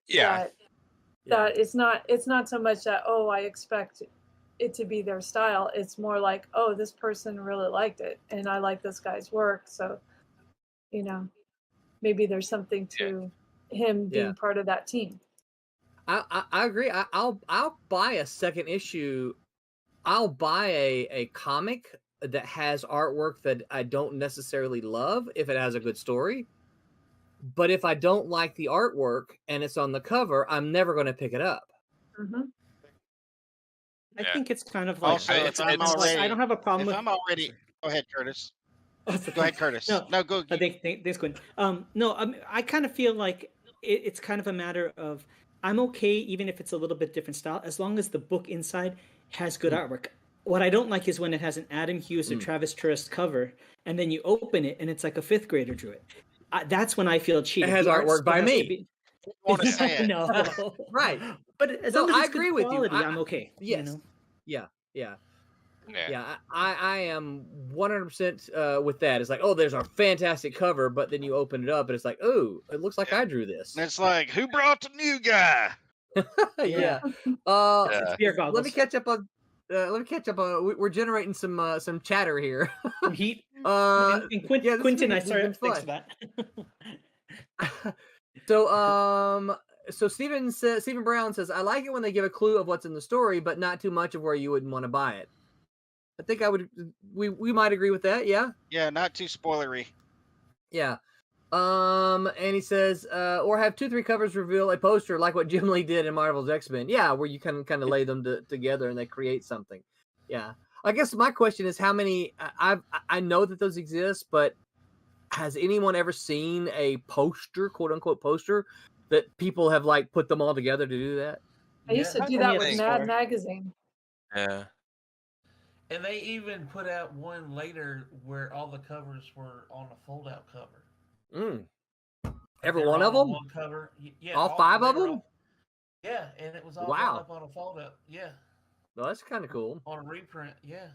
Yeah. That it's not so much that, oh, I expect it to be their style. It's more like, oh, this person really liked it and I like this guy's work. So, maybe there's something to him being part of that team. I agree. I'll buy a second issue. I'll buy a comic that has artwork that I don't necessarily love if it has a good story. But if I don't like the artwork and it's on the cover, I'm never going to pick it up. Mm-hmm. I think it's kind of like Also, if I'm already, I don't have a problem if with. I'm already, go ahead, Curtis. Oh, Go ahead, Curtis. No, go. Thanks, Quinn. No, I kind of feel like it's kind of a matter of I'm okay even if it's a little bit different style as long as the book inside has good artwork. What I don't like is when it has an Adam Hughes or Travis Turst cover, and then you open it and it's like a fifth grader drew it. That's when I feel cheated. It has The art artwork still by has to me. be- Want to say it? No, Right. but as No, long as I it's agree good with you. quality, I'm okay. Yes. Yeah. Yeah. I am 100% with that. It's like, oh, there's a fantastic cover, but then you open it up and it's like, oh, it looks like I drew this. And it's like, who brought the new guy? Yeah. Yeah. Beer Let me goggles. catch up on. We're generating some chatter here. Some heat. Uh, And yeah, this Quentin, has sorry, been thanks fun. for that. So Stephen Brown says, I like it when they give a clue of what's in the story, but not too much of where you wouldn't want to buy it. I think we might agree with that. Yeah. Yeah, not too spoilery. Yeah. And he says, or have 2-3 covers reveal a poster like what Jim Lee did in Marvel's X-Men. Yeah, where you can kind of lay them together and they create something. Yeah. I guess my question is how many I know that those exist, but has anyone ever seen a poster, quote unquote poster, that people have like put them all together to do that? I used to do that with Mad Magazine. Yeah. And they even put out one later where all the covers were on a fold-out cover. Every They were one of all on them? One cover. Yeah. All 5 of they were them? all- yeah, and it was all Wow. rolled up on a fold-up. Yeah. Well, that's kind of cool. On a reprint. Yeah.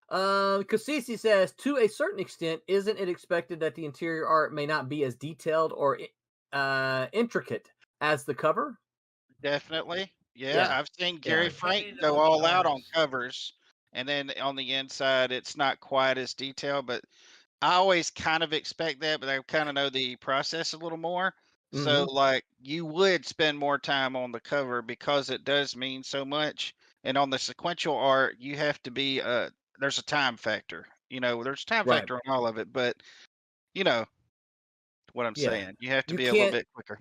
Cassisi says, to a certain extent, isn't it expected that the interior art may not be as detailed or intricate as the cover? Definitely. Yeah, Yeah. I've seen Gary Yeah. Frank Depending go on the all out on artist. covers, and then on the inside, it's not quite as detailed. But I always kind of expect that, but I kind of know the process a little more. So, like, you would spend more time on the cover because it does mean so much. And on the sequential art, you have to be there's a time factor. There's a time Right. factor on all of it, but you know what I'm Yeah. saying. You have to You be a little can't- bit quicker.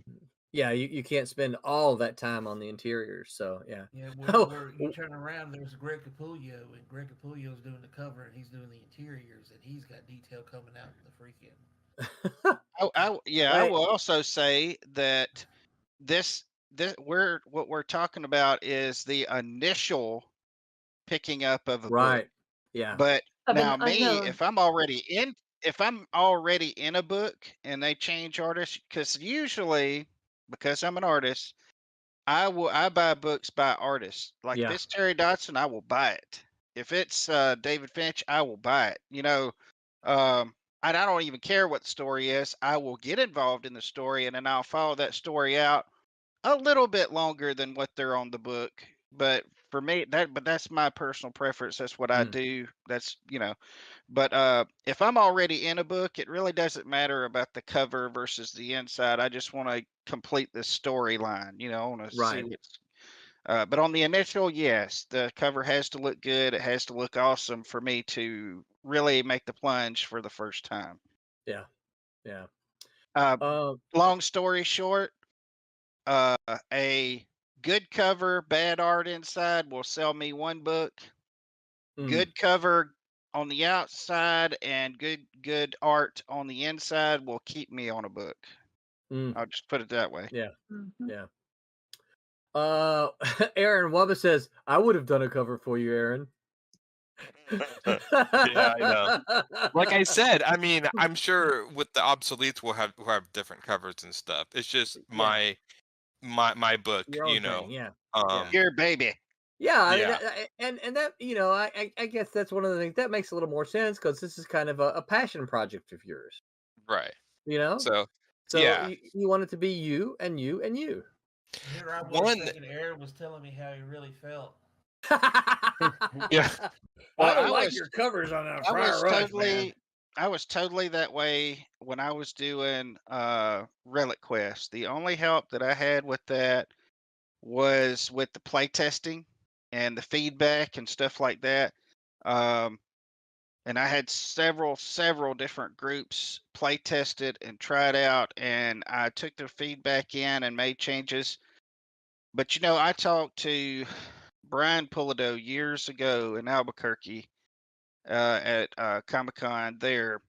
Yeah, you can't spend all that time on the interior. So, yeah. Yeah, Oh, where you turn around, there's Greg Capullo, and Greg Capullo's doing the cover, and he's doing the interiors, and he's got detail coming out in the freaking. I Right. will also say that this what we're talking about is the initial picking up of a book. Right. Yeah. But Of an now me, unknown. if I'm already in a book and they change artists, because usually because I'm an artist, I buy books by artists. Like if Yeah. it's Terry Dodson, I will buy it. If it's David Finch, I will buy it. And I don't even care what the story is. I will get involved in the story, and then I'll follow that story out a little bit longer than what they're on the book. But for me, that's my personal preference. That's what I do. But if I'm already in a book, it really doesn't matter about the cover versus the inside. I just want to complete the storyline. I want to see Right. what's. But on the initial, yes, the cover has to look good. It has to look awesome for me to really make the plunge for the first time. Yeah. Yeah. Long story short, a good cover, bad art inside will sell me one book. Good cover on the outside and good art on the inside will keep me on a book. Mm, I'll just put it that way. yeah, Mhm. yeah. Aaron Wubba says, I would have done a cover for you, Aaron. Yeah, I know. Like I said, I mean, I'm sure with the obsoletes we'll have different covers and stuff. It's just Yeah. my book, Your you own know. thing, yeah. Your baby. Yeah, I mean, Yeah, and that, you know, I guess that's one of the things that makes a little more sense because this is kind of a passion project of yours, right. you know? So, So yeah, you want it to be you and you and you. Here I was one, thinking Aaron was telling me how he really felt. yeah, Well, I don't like your covers on that I was Friar Rush, man. totally that way when I was doing Relic Quest. The only help that I had with that was with the playtesting and the feedback and stuff like that. Um, and I had several different groups play tested and tried out, and I took their feedback in and made changes. But I talked to Brian Pulido years ago in Albuquerque at Comic Con there,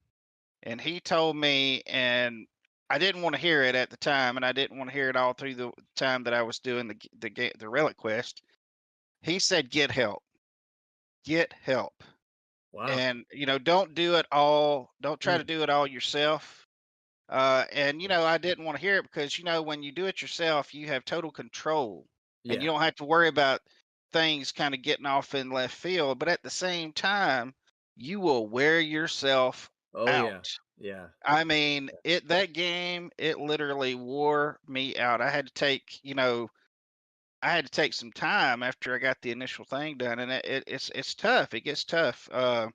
and he told me, and I didn't want to hear it at the time, and I didn't want to hear it all through the time that I was doing the Relic Quest. He said, get help, Wow. and don't do it all. Don't try to Mm, do it all yourself. And I didn't want to hear it because when you do it yourself, you have total control, and you yeah. don't have to worry about things kind of getting off in left field. But at the same time, you will wear yourself Oh yeah. out. Yeah. I mean, that game, it literally wore me out. I had to take some time after I got the initial thing done, and it's tough. It gets tough. When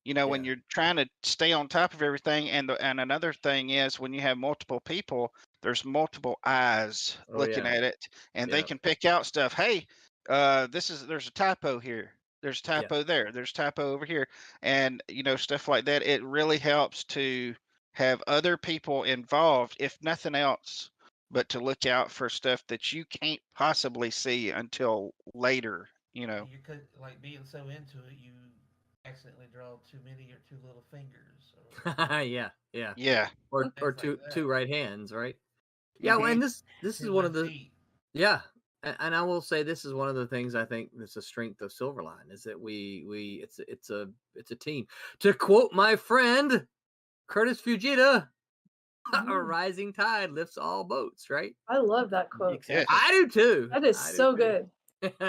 Yeah. you're trying to stay on top of everything, and another thing is when you have multiple people, there's multiple eyes Oh looking yeah. at it, and they Yeah. can pick out stuff. Hey, there's a typo here. There's a Yeah. typo there. There's a typo over here, and stuff like that. It really helps to have other people involved, if nothing else, but to look out for stuff that you can't possibly see until later. And you could, like, being so into it, you accidentally draw too many or too little fingers or Yeah. Yeah. Yeah. Or things like two that. right hands, right? Yeah, well, Hmm. and this is Two one of left the feet. yeah, and I will say this is one of the things I think that's a strength of Silverline is that we it's a team. To quote my friend Curtis Fujita, a Mhm. rising tide lifts all boats, right? I love that quote. Exactly. I do too. That is I do so too. good.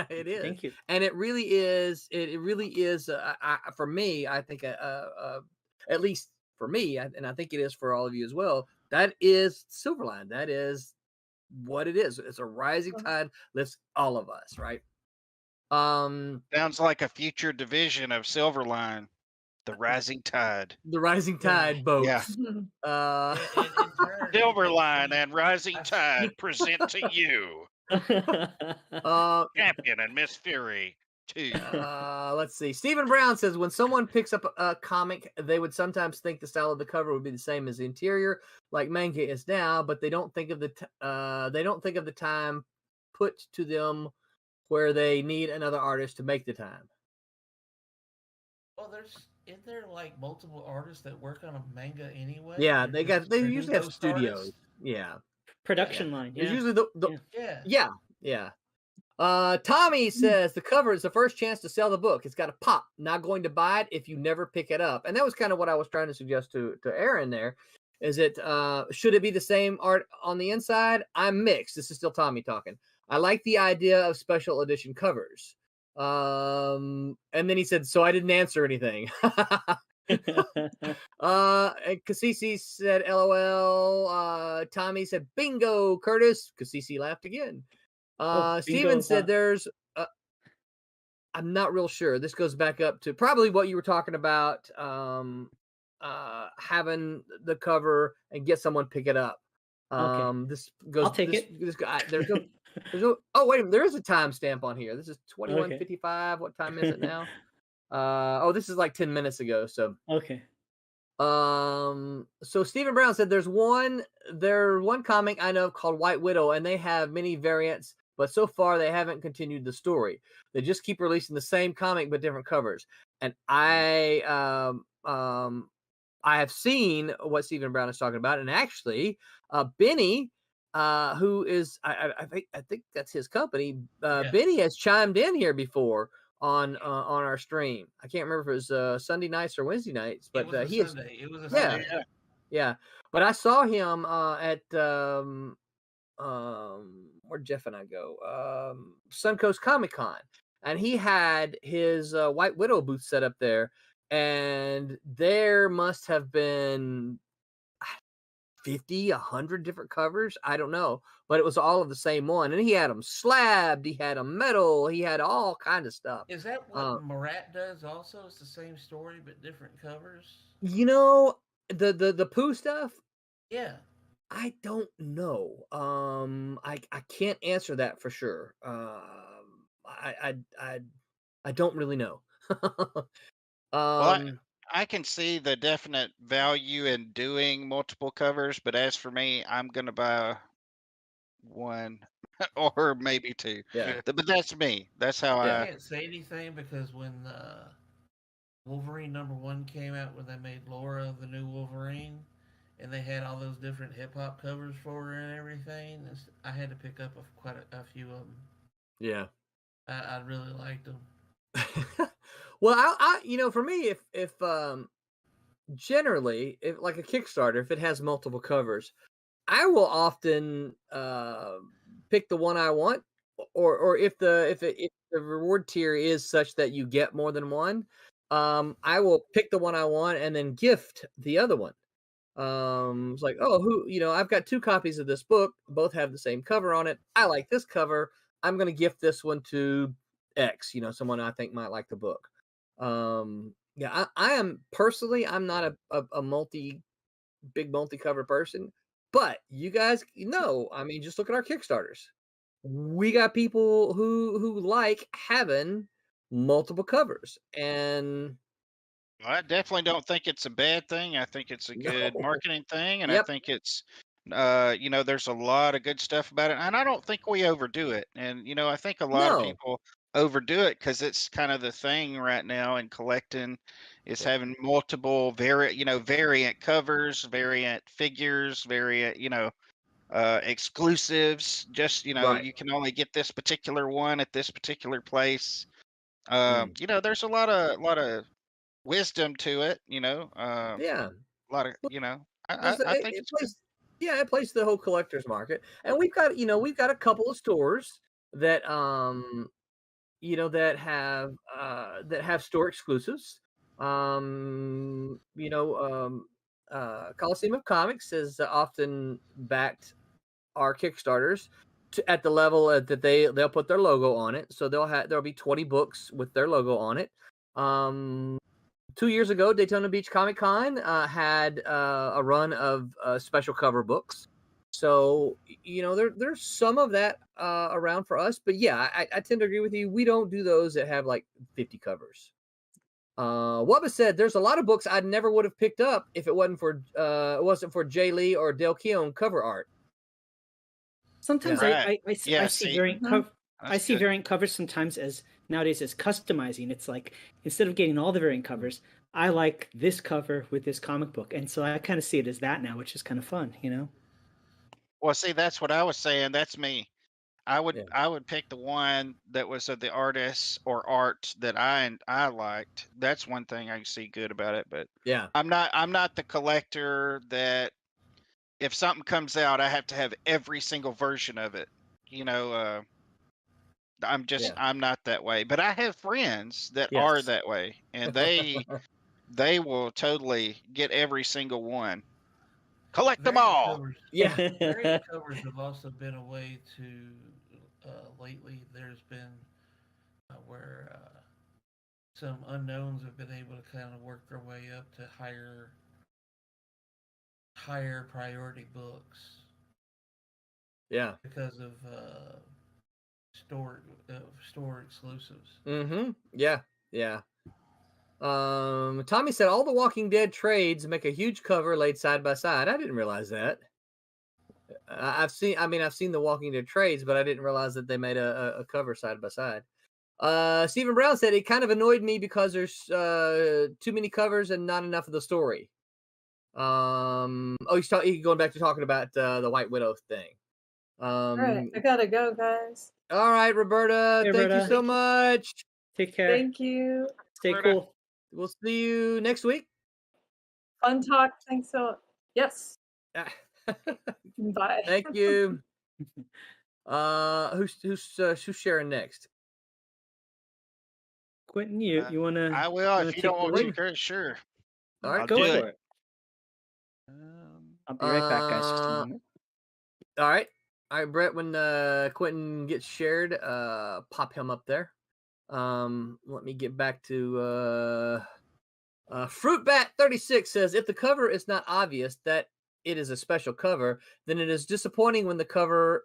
It is, Thank you. and it really is. It really is. For me, I think, at least for me, and I think it is for all of you as well. That is Silverline. That is what it is. It's a rising Uh-huh. tide lifts all of us, right? Um, Sounds like a future division of Silverline, the Rising Tide. the rising Yeah. tide Yeah. boats. Mhm. In turn, it makes Silverline me. and Rising I s- Tide present to you uh, Champion and Miss Fury 2. let's see. Stephen Brown says when someone picks up a comic, they would sometimes think the style of the cover would be the same as the interior, like manga is now, but they don't think of the time put to them where they need another artist to make the time. Well, isn't there like multiple artists that work on a manga anyway? Yeah, They're just they the usually have ghost studios. artists. Yeah, Production line. there's Yeah. usually the Yeah. Yeah. yeah. Tommy says the cover is the first chance to sell the book. It's got a pop. Not going to buy it if you never pick it up. And that was kind of what I was trying to suggest to Aaron there. Is it should it be the same art on the inside? I'm mixed. This is still Tommy talking. I like the idea of special edition covers. And then he said, so I didn't answer anything. And Cassisi said, LOL. Tommy said, bingo, Curtis. Cassisi laughed again. Oh, Steven bingo. said there's I'm not real sure. This goes back up to probably what you were talking about, having the cover and get someone pick it up. Okay. This goes I'll take this, it. this guy there's no oh wait a minute, there is a timestamp on here. This is Okay. 21:55. What time is it now? Oh, this is like 10 minutes ago. So Okay. so Stephen Brown said there's one comic I know of called White Widow, and they have many variants, but so far they haven't continued the story. They just keep releasing the same comic but different covers. And I I have seen what Stephen Brown is talking about, and actually, Benny, who is I think that's his company. Yeah. Benny has chimed in here before on our stream. I can't remember if it was Sunday nights or Wednesday nights, but It was a he is. Sunday. It was a Yeah, Sunday. yeah. But I saw him at where'd Jeff and I go? Suncoast Comic Con, and he had his White Widow booth set up there, and there must have been 50, 100 different covers. I don't know, but it was all of the same one, and he had them slabbed, he had them metal, he had all kind of stuff. Is that what Marat does also? It's the same story but different covers? You know, the poo stuff, Yeah. I don't know. I can't answer that for sure. I don't really know. Well, um, I can see the definite value in doing multiple covers, but as for me, I'm gonna buy one or maybe two. yeah, But that's me. That's how I yeah, can't say anything because when Wolverine #1 came out, when they made Laura the new Wolverine, and they had all those different hip hop covers for her and everything, I had to pick up quite a few of them. yeah. I really liked them. Well, I for me, if generally, if like a Kickstarter, if it has multiple covers, I will often pick the one I want, or if the reward tier is such that you get more than one, I will pick the one I want and then gift the other one. It's like, oh, I've got 2 copies of this book, both have the same cover on it. I like this cover. I'm going to gift this one to X, someone I think might like the book. Yeah, I am personally, I'm not a big multi-cover person, but you guys know, I mean, just look at our Kickstarters. We got people who like having multiple covers, and Well, I definitely don't think it's a bad thing. I think it's a good no, marketing thing, and I yep, think it's, there's a lot of good stuff about it, and I don't think we overdo it. And I think a lot of no, people overdo it because it's kind of the thing right now in collecting is yeah, having multiple variant covers, variant figures, variant, exclusives. Just right, you can only get this particular one at this particular place. mm, There's a lot of wisdom to it, yeah. a lot of, There's I think it it's good. plays it plays the whole collector's market, and we've got a couple of stores that that have store exclusives. Um, you know, um, Coliseum of Comics has often backed our Kickstarters at the level that they'll put their logo on it, so there'll be 20 books with their logo on it. Um, 2 years ago, Daytona Beach Comic Con had a run of special cover books. So there's some of that around for us, but yeah, I tend to agree with you. We don't do those that have like 50 covers. Wubba said there's a lot of books I never would have picked up if it wasn't for Jay Lee or Del Keown cover art. Sometimes Yeah. Right. I Yeah, see see, variant Mhm. I that's see good. variant covers sometimes as nowadays as customizing. It's like instead of getting all the variant covers, I like this cover with this comic book, and so I kind of see it as that now, which is kind of fun. Well, see, that's what I was saying. That's me. I would Yeah. I would pick the one that was of the artists or art that I liked. That's one thing I can see good about it, but Yeah. I'm not the collector that if something comes out, I have to have every single version of it. You know, Yeah. I'm not that way, but I have friends that are Yes. that way, and they will totally get every single one. Collect them Variant all. covers. Yeah. Variant covers have also been a way to lately. There's been where some unknowns have been able to kind of work their way up to higher priority books Yeah. because of store store exclusives. Mm-hmm. Yeah. Yeah. Tommy said all the Walking Dead trades make a huge cover laid side by side. I didn't realize that. I've seen the Walking Dead trades, but I didn't realize that they made a cover side by side. Stephen Brown said it kind of annoyed me because there's too many covers and not enough of the story. He's going back to talking about the White Widow thing. All right, I gotta go, guys. All right, Roberta. Hey, thank you Roberta. so much. Take care. Thank you. Stay Roberta. cool. We'll see you next week. Fun talk. Thanks so. Yes. Bye. Thank you. Who's sharing next? Quentin, you wanna? I will if you don't want to, lead? Kurt. Sure. All right, I'll Go do for it. it. I'll be right back, guys. Just a Uh, moment. All right. All right, Brett, when Quentin gets shared, pop him up there. Let me get back to Fruitbat36 says if the cover is not obvious that it is a special cover, then it is disappointing when the cover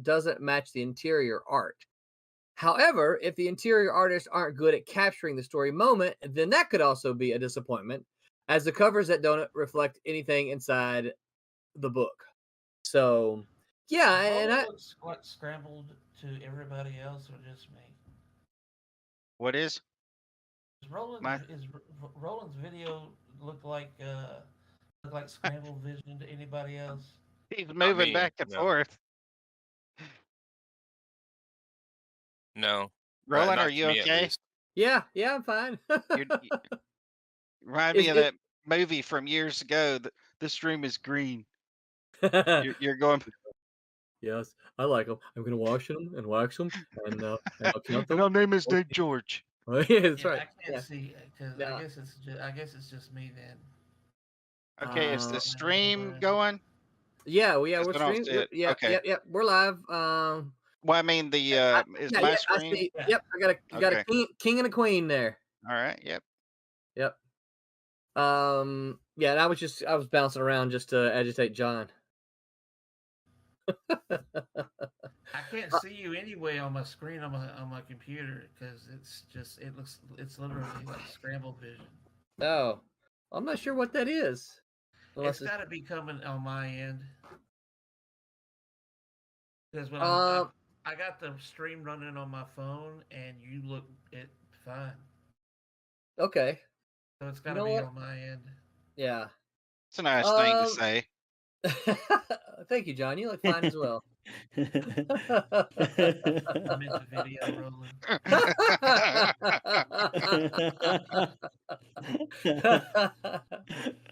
doesn't match the interior art. However, if the interior artists aren't good at capturing the story moment, then that could also be a disappointment, as the covers that don't reflect anything inside the book. So, yeah, and I looks like scrambled to everybody else or just me? What is? Is Roland's video look like scrambled vision to anybody else? He's moving me, back and no. forth. No. Roland, not are to you me, at okay? least. yeah, I'm fine. Remind me of that movie from years ago. This room is green. You're going. Yes, I like them. I'm gonna wash them and wax them, and I'll count them. And I'll name his name George. Yeah, that's Yeah, right. I can't see because Yeah. I guess it's just me then. Okay, is the Um, stream going? Yeah, Because we're I don't streaming. see it. Yeah, Okay. yep, we're live. Well, I mean, is Yeah, my I screen? see. Yep, I got a king and a queen there. All right. Yep. Yep. Yeah, and I was bouncing around just to agitate John. I can't see you anyway on my screen on my computer because it's literally like scrambled vision. Oh, I'm not sure what that is. It's got to be coming on my end because when I got the stream running on my phone and you look it fine. Okay. So it's got to be on my end. Yeah. It's a nice thing to say. Thank you, John. You look fine as well. I'm into video rolling.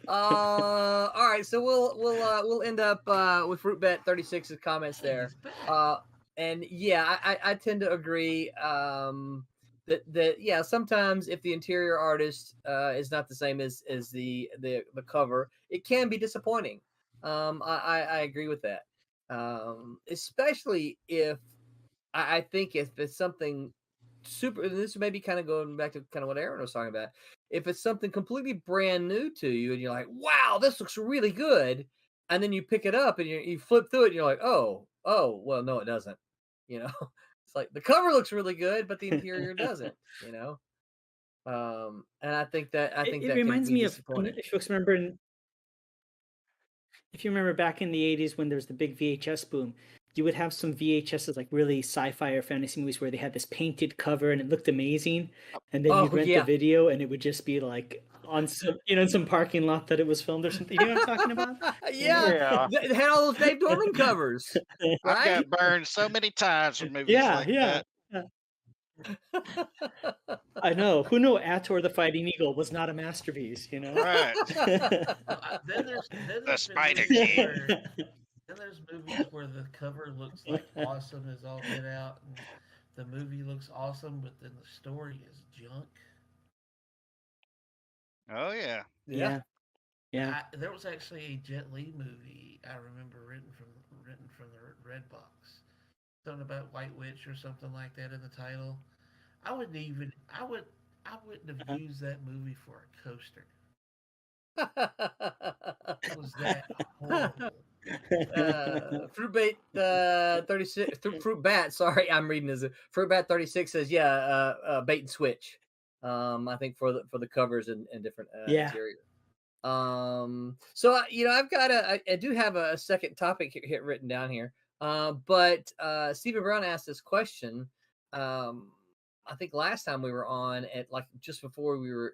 All right, so we'll end up with Fruitbat36's comments there. And yeah, I tend to agree that yeah, sometimes if the interior artist is not the same as the cover, it can be disappointing. I agree with that. Especially if I think if it's something super, and this may be kind of going back to kind of what Aaron was talking about. If it's something completely brand new to you and you're like, wow, this looks really good. And then you pick it up and you flip through it and you're like, oh, well, no, it doesn't. You know, it's like the cover looks really good, but the interior doesn't, you know? And I think that It reminds me of, disappointing. if folks remember, if you remember back in the 80s when there was the big VHS boom, you would have some VHSs, like really sci-fi or fantasy movies, where they had this painted cover and it looked amazing, and then you'd rent the video and it would just be like on some, in some parking lot that it was filmed or something. You know what I'm talking about? Yeah. It had all those Dave Dorman covers. Right? I've got burned so many times with movies like that. I know. Who knew Ator the Fighting Eagle was not a masterpiece, you know? Right. Then there's the Spider King. Then there's movies where the cover looks like awesome as all get out, and the movie looks awesome, but then the story is junk. Oh yeah. Yeah. There was actually a Jet Li movie I remember written from the Red Box, something about White Witch or something like that in the title. I wouldn't have used that movie for a coaster. It was that horrible. Fruitbait 36 Fruitbat, sorry, I'm reading this. Fruitbat 36 says bait and switch. I think for the covers and different interior. So I do have a second topic here written down here. But Stephen Brown asked this question. I think last time we were on at like just before we were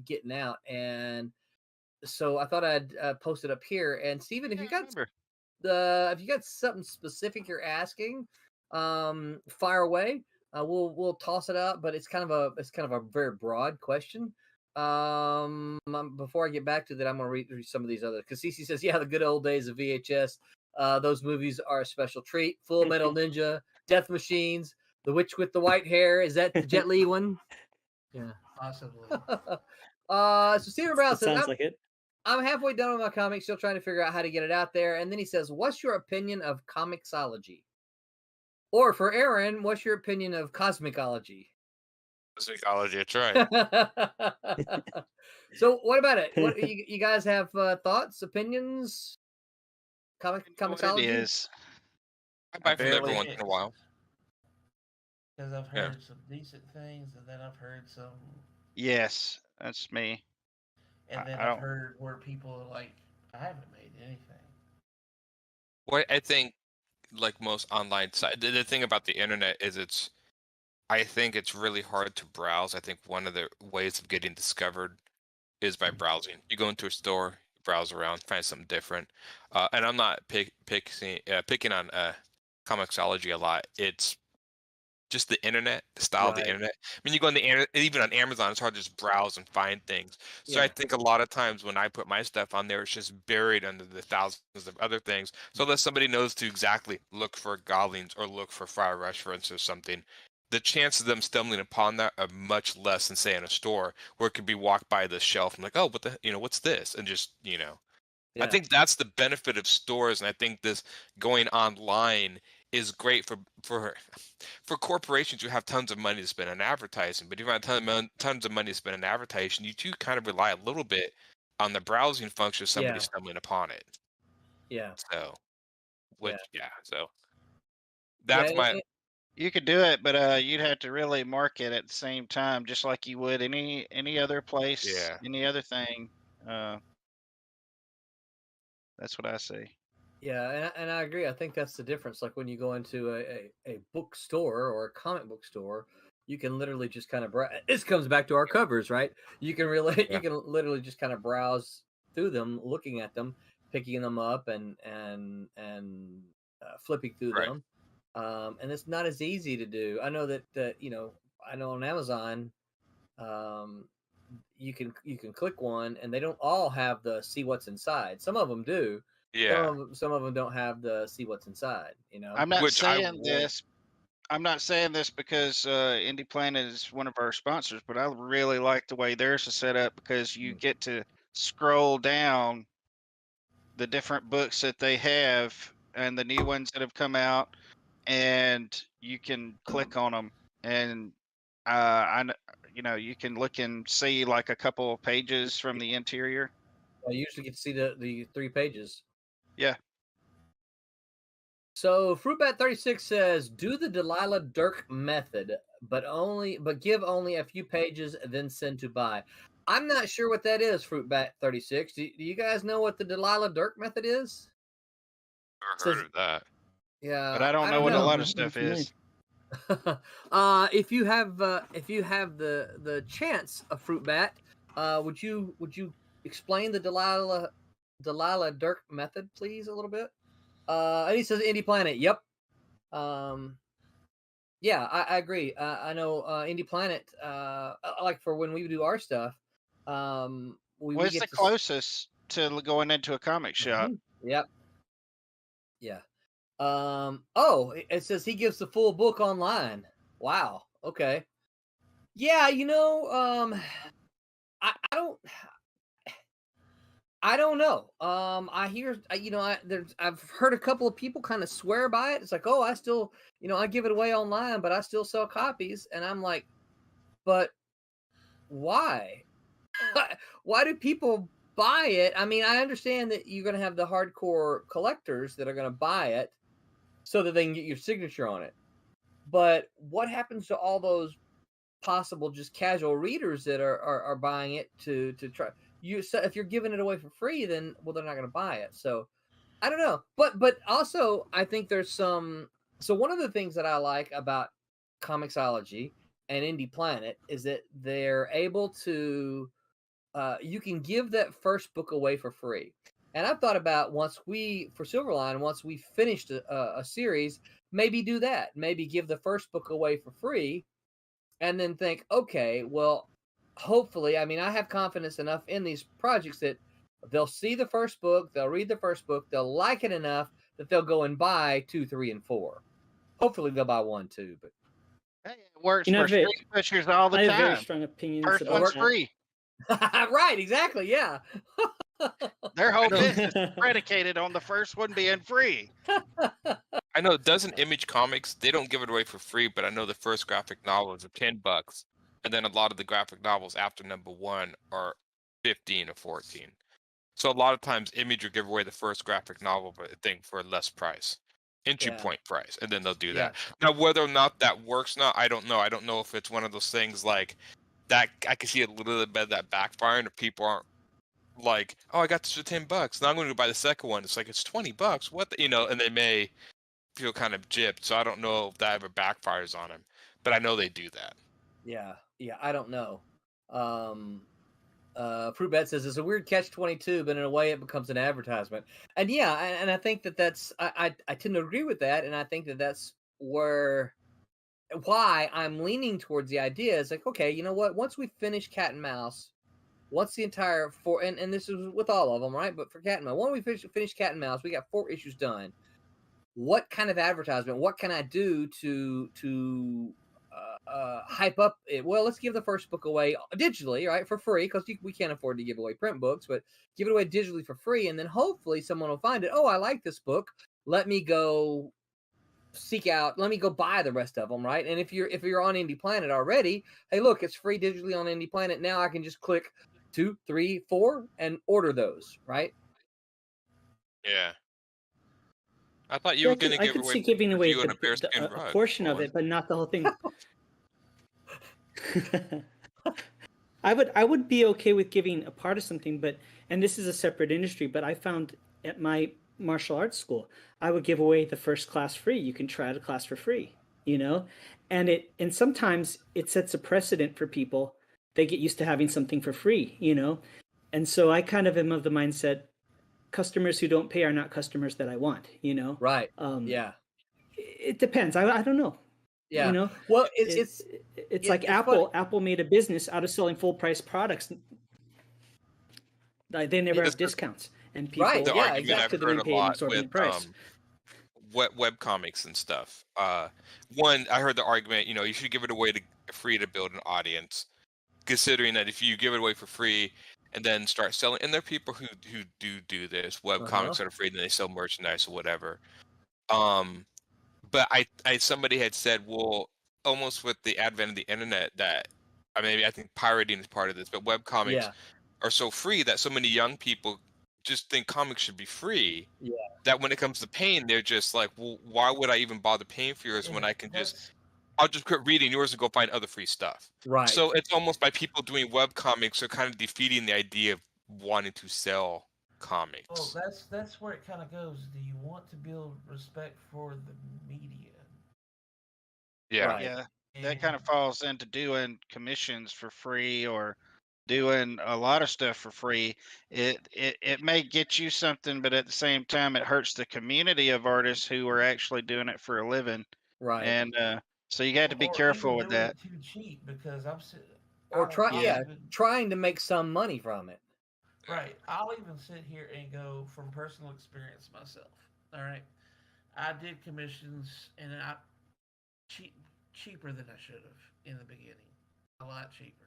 getting out, and so I thought I'd post it up here. And Steven, if Yeah, you I got remember. if you got something specific you're asking, fire away. We'll toss it out, but it's kind of a very broad question. Before I get back to that, I'm gonna read some of these others because Cece says, "Yeah, the good old days of VHS. Those movies are a special treat. Full Metal Ninja, Death Machines, The Witch with the White Hair. Is that the Jet Li one? Yeah. Possibly. So Steven Brown It says, sounds like it. I'm halfway done with my comic, still trying to figure out how to get it out there. And then he says, "What's your opinion of comicsology?" Or for Aaron, what's your opinion of cosmicology? Psychology, that's right. So what about it? What you guys have thoughts, opinions? What it Comicsology? is. I buy from there every barely- once in a while. Because I've Yeah. heard some decent things, and then I've heard some, Yes, that's me. and then I I've don't. heard where people are like, I haven't made anything. Well, I think like most online sites, the thing about the internet is I think it's really hard to browse. I think one of the ways of getting discovered is by browsing. You go into a store, browse around, find something different. And I'm not picking on comicsology a lot. It's just the internet, the style of the Right. internet. I mean, you go on the internet, even on Amazon, it's hard to just browse and find things. So I Yeah. think a lot of times when I put my stuff on there, it's just buried under the thousands of other things. So unless somebody knows to exactly look for goblins or look for fire rush, for instance, or something, the chances of them stumbling upon that are much less than say in a store where it could be walked by the shelf and like, oh, what's this? And just, I Yeah. think that's the benefit of stores, and I think this going online is great for corporations who have tons of money to spend on advertising. But if you have tons of money to spend on advertising, you do kind of rely a little bit on the browsing function of somebody Yeah. stumbling upon it. Yeah. So, so Yeah. that's my You could do it, but you'd have to really market at the same time, just like you would any other place, yeah. any other thing. Uh, that's what I say. Yeah, and I agree. I think that's the difference. Like when you go into a bookstore or a comic book store, you can literally just kind of this comes back to our covers, right? You can really Yeah. you can literally just kind of browse through them, looking at them, picking them up, and flipping through Right. them. And it's not as easy to do. I know that I know on Amazon, um, you can click one, and they don't all have the see what's inside. Some of them do. Yeah. Some of them don't have the see what's inside. I'm not Which I saying won't. this. I'm not saying this because Indie Planet is one of our sponsors, but I really like the way theirs is set up because you get to scroll down the different books that they have and the new ones that have come out, and you can click on them, and you can look and see like a couple of pages from the interior. I usually get to see the 3 pages. Yeah. So Fruitbat36 says, "Do the Delilah Dirk method, but give only a few pages, then send to buy." I'm not sure what that is, Fruitbat36. Do you guys know what the Delilah Dirk method is? Never heard of that. Yeah, But I don't know what a lot of stuff is. If you have the chance of Fruitbat, would you explain the Delilah Dirk method, please, a little bit? And he says Indie Planet. Yep. Yeah, I agree. I know Indie Planet. Like for when we do our stuff, we What's get the to closest to going into a comic shop? Yep. Yeah. Oh, it says he gives the full book online. Wow. Okay. Yeah, I don't know. I hear, I've heard a couple of people kind of swear by it. It's like, oh, I still, I give it away online, but I still sell copies. And I'm like, but why? Why do people buy it? I mean, I understand that you're going to have the hardcore collectors that are going to buy it so that they can get your signature on it. But what happens to all those possible just casual readers that are buying it to try? So if you're giving it away for free, then they're not going to buy it. So I don't know. But also I think there's some. So one of the things that I like about Comixology and Indie Planet is that they're able to you can give that first book away for free. And I've thought about once we finished a series, maybe do that. Maybe give the first book away for free, and then think, okay, well, hopefully, I mean, I have confidence enough in these projects that they'll see the first book, they'll read the first book, they'll like it enough that they'll go and buy 2, 3, and 4. Hopefully, they'll buy 1, 2, but Hey, it works You know, for street pushers all the I have very time. strong opinions First about one's that. free. right, exactly, yeah. Their whole No. business is predicated on the first one being free. I know doesn't Image Comics, they don't give it away for free, but I know the first graphic novels are $10, and then a lot of the graphic novels after number 1 are 15 or 14. So a lot of times Image will give away the first graphic novel, but I think for a less price, entry Yeah. point price, and then they'll do Yeah. that. Now whether or not that works now, I don't know. I don't know if it's one of those things like that. I can see a little bit of that backfiring if people aren't like, oh, I got this for $10. Now I'm going to go buy the second one. It's like it's $20. What the, and they may feel kind of gypped. So I don't know if that ever backfires on them, but I know they do that. Yeah, I don't know. Fruit Bat says it's a weird catch-22, but in a way it becomes an advertisement. And yeah, and I think that's I tend to agree with that, and I think that's why I'm leaning towards the idea is like, okay, you know what? Once we finish Cat and Mouse, once the entire and this is with all of them, right? But for Cat and Mouse, when we finish Cat and Mouse, we got 4 issues done. What kind of advertisement? What can I do to hype up it? Well, let's give the first book away digitally, right, for free, because we can't afford to give away print books, but give it away digitally for free, and then hopefully someone will find it. Oh, I like this book. Let me go let me go buy the rest of them, right? And if you're on Indie Planet already, hey, look, it's free digitally on Indie Planet. Now I can just click 2, 3, 4 and order those, right? Yeah. I thought you were going to give could away see giving away you and a bearskin a rug. portion of it, but not the whole thing. I would be okay with giving a part of something, and this is a separate industry, but I found at my martial arts school, I would give away the first class free. You can try the class for free, and sometimes it sets a precedent for people. They get used to having something for free, and so I kind of am of the mindset, customers who don't pay are not customers that I want, Right. Yeah. It depends. I don't know. Yeah. Well, it's like Apple. Funny. Apple made a business out of selling full price products. They never have discounts, and people Right. The Yeah, argument exactly. I've heard a pay an lot exorbitant with price. web comics and stuff. One, I heard the argument, you should give it away to free to build an audience, considering that if you give it away for free and then start selling, and there are people who do this web comics that are free and they sell merchandise or whatever. But I somebody had said, well, almost with the advent of the internet, that I think pirating is part of this, but web comics are so free that so many young people just think comics should be free. Yeah. That when it comes to paying, they're just like, well, why would I even bother paying for yours when I can I'll just quit reading yours and go find other free stuff. Right. So it's almost by people doing web comics are kind of defeating the idea of wanting to sell comics. Well, that's where it kind of goes. Do you want to build respect for the media? Yeah. Right. Yeah, that kind of falls into doing commissions for free or doing a lot of stuff for free. It may get you something, but at the same time, it hurts the community of artists who are actually doing it for a living. Right. And so you got to be Or careful even with doing that. it too cheap, because Or Yeah. trying to make some money from it. Right. I'll even sit here and go from personal experience myself. All right. I did commissions and cheaper than I should have in the beginning. A lot cheaper.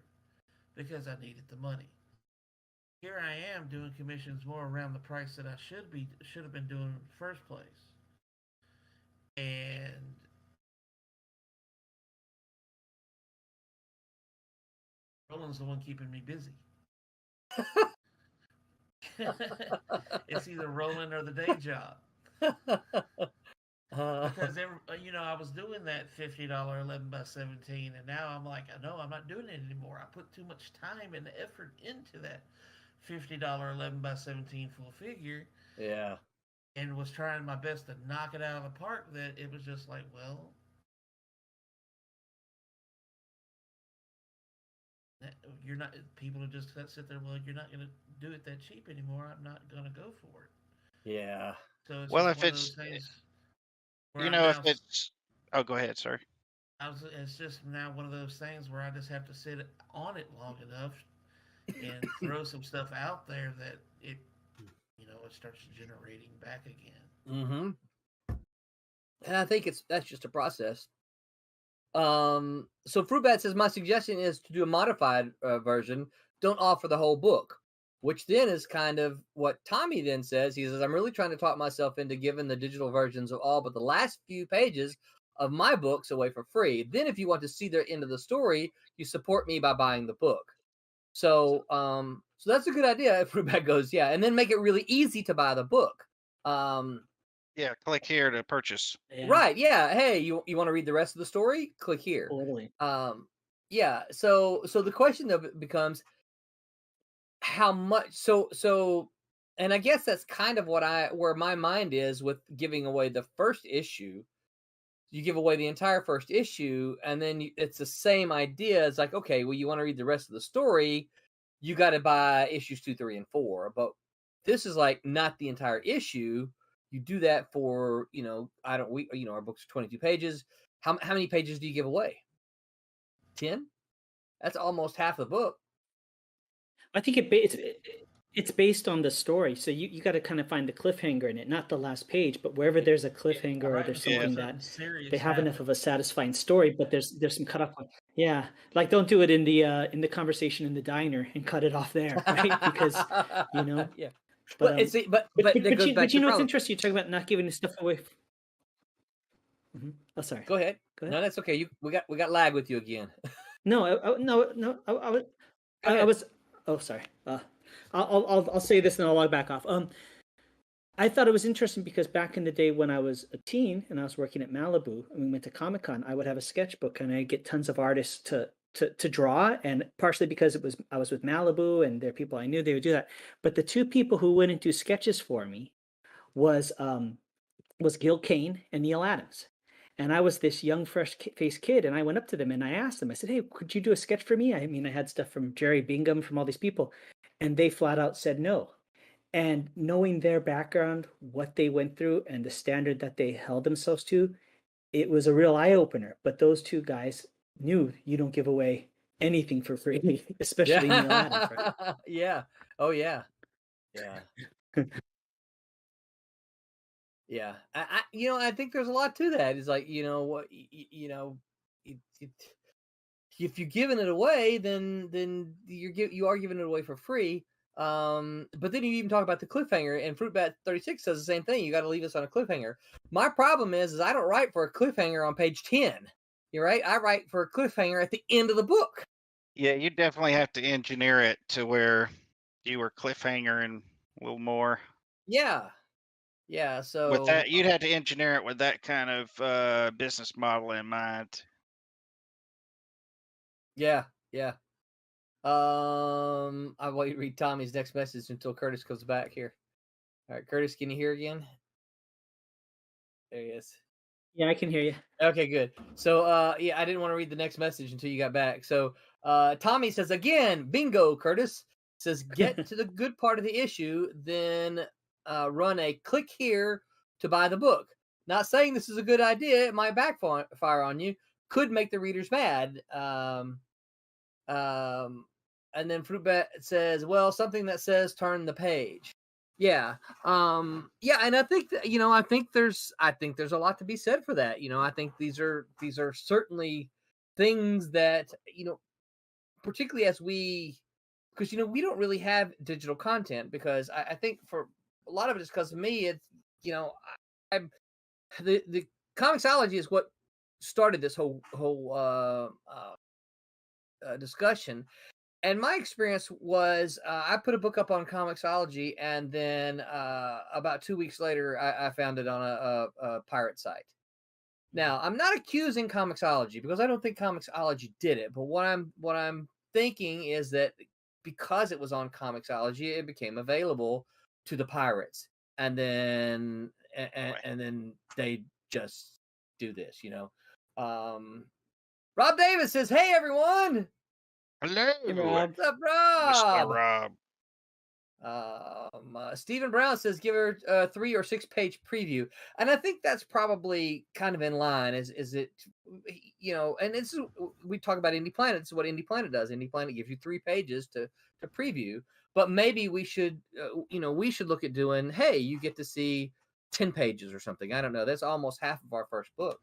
Because I needed the money. Here I am doing commissions more around the price that I should have been doing in the first place. And Roland's the one keeping me busy. It's either Roland or the day job. Because I was doing that $50 11x17, and now I'm like, no, I'm not doing it anymore. I put too much time and effort into that $50 11x17 full figure. Yeah. And was trying my best to knock it out of the park. That it was just like, well, now you're not. People are just gonna sit there. Well, you're not going to do it that cheap anymore. I'm not going to go for it. Yeah. So it's Well, just if one of those it's things where you I'm know, if now. it's oh, go ahead, sir. It's just now one of those things where I just have to sit on it long enough and throw some stuff out there that it starts generating back again. Mm-hmm. And I think that's just a process. So Fruitbat says my suggestion is to do a modified version. Don't offer the whole book, which then is kind of what Tommy then says. He says I'm really trying to talk myself into giving the digital versions of all but the last few pages of my books away for free. Then, if you want to see the end of the story, you support me by buying the book. So, so that's a good idea. If Fruitbat goes, yeah, and then make it really easy to buy the book. Yeah, click here to purchase. Yeah, Right. Yeah. Hey, you want to read the rest of the story? Click here. totally. Yeah. So the question though becomes how much. So, and I guess that's kind of where my mind is with giving away the first issue. You give away the entire first issue, and then it's the same idea. It's like, okay, well, you want to read the rest of the story, you got to buy issues 2, 3, and 4. But this is like not the entire issue. You do that for our books are 22 pages. How many pages do you give away? 10? That's almost half the book. I think it's based on the story, so you got to kind of find the cliffhanger in it, not the last page, but wherever there's a cliffhanger or there's something that they have enough of a satisfying story, but there's some cut off. Yeah, like don't do it in the conversation in the diner and cut it off there, right? Because yeah. But But that goes back to you know what's problem. interesting? You're talking about not giving stuff away. Oh, sorry. Go ahead. Go ahead. No, that's okay. We got lag with you again. No, I was. Oh, sorry. I'll say this and I'll log back off. I thought it was interesting because back in the day when I was a teen and I was working at Malibu and we went to Comic-Con, I would have a sketchbook and I'd get tons of artists to draw, and partially because I was with Malibu and there are people I knew, they would do that. But the two people who wouldn't do sketches for me was Gil Kane and Neil Adams. And I was this young, fresh-faced kid, and I went up to them and I asked them, I said, hey, could you do a sketch for me? I mean, I had stuff from Jerry Bingham, from all these people, and they flat out said no. And knowing their background, what they went through, and the standard that they held themselves to, it was a real eye-opener. But those two guys knew you don't give away anything for free, especially Neil Adams, right? Yeah. Oh, yeah. Yeah. Yeah, I think there's a lot to that. It's like, what, if you're giving it away, then you are giving it away for free. But then you even talk about the cliffhanger, and Fruitbat 36 says the same thing. You got to leave us on a cliffhanger. My problem is I don't write for a cliffhanger on page 10. You're right. I write for a cliffhanger at the end of the book. Yeah, you definitely have to engineer it to where you were cliffhanger and a little more. Yeah. Yeah, so with that, you'd have to engineer it with that kind of business model in mind. Yeah. I want you to read Tommy's next message until Curtis comes back here. All right, Curtis, can you hear again? There he is. Yeah, I can hear you. Okay, good. So, I didn't want to read the next message until you got back. So, Tommy says again, bingo, Curtis says, get to the good part of the issue, then run a click here to buy the book. Not saying this is a good idea. It might backfire on you. Could make the readers mad. And then Fruitbat says, well, something that says turn the page. Yeah. And I think that, I think there's a lot to be said for that. I think these are certainly things that, particularly as because we don't really have digital content, because I think for a lot of it is because of me, it's, I'm the Comixology is what started this whole discussion. And my experience was I put a book up on Comixology, and then about 2 weeks later, I found it on a pirate site. Now, I'm not accusing Comixology because I don't think Comixology did it. But what I'm thinking is that because it was on Comixology, it became available to the pirates, and then and then they just do this, Rob Davis says, "Hey everyone." Hello, Hey, Rob. What's up, Mr. Rob? Rob. Stephen Brown says give her a 3 or 6 page preview, and I think that's probably kind of in line. Is it, and it's we talk about Indie Planet. It's what Indie Planet does. Indie Planet gives you 3 pages to preview, but maybe we should, we should look at doing. Hey, you get to see 10 pages or something. I don't know. That's almost half of our first book.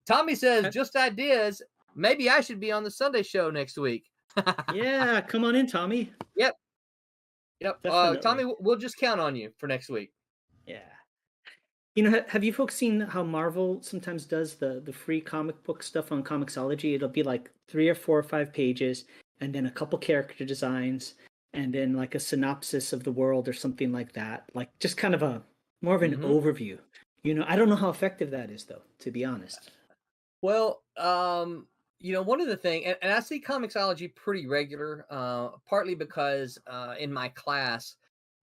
Tommy says just ideas. Maybe I should be on the Sunday show next week. Yeah, come on in, Tommy. Yep. Definitely. Tommy, we'll just count on you for next week. Yeah. Have you folks seen how Marvel sometimes does the free comic book stuff on Comixology? It'll be like 3 or 4 or 5 pages, and then a couple character designs, and then like a synopsis of the world or something like that. Like just kind of a more of an overview. I don't know how effective that is, though, to be honest. Well, one of the things, and I see Comixology pretty regular, partly because in my class,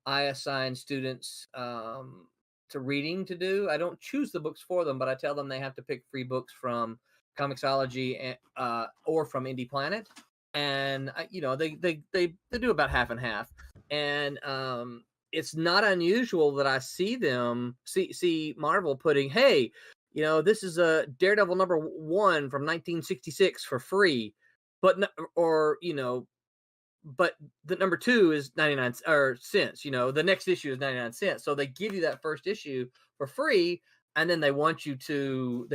I assign students to reading to do. I don't choose the books for them, but I tell them they have to pick free books from Comixology or from Indie Planet, and they do about half and half, and it's not unusual that I see Marvel putting, hey, this is a Daredevil number 1 from 1966 for free, but the number 2 is 99 cents. The next issue is 99 cents. So they give you that first issue for free, and then they want you to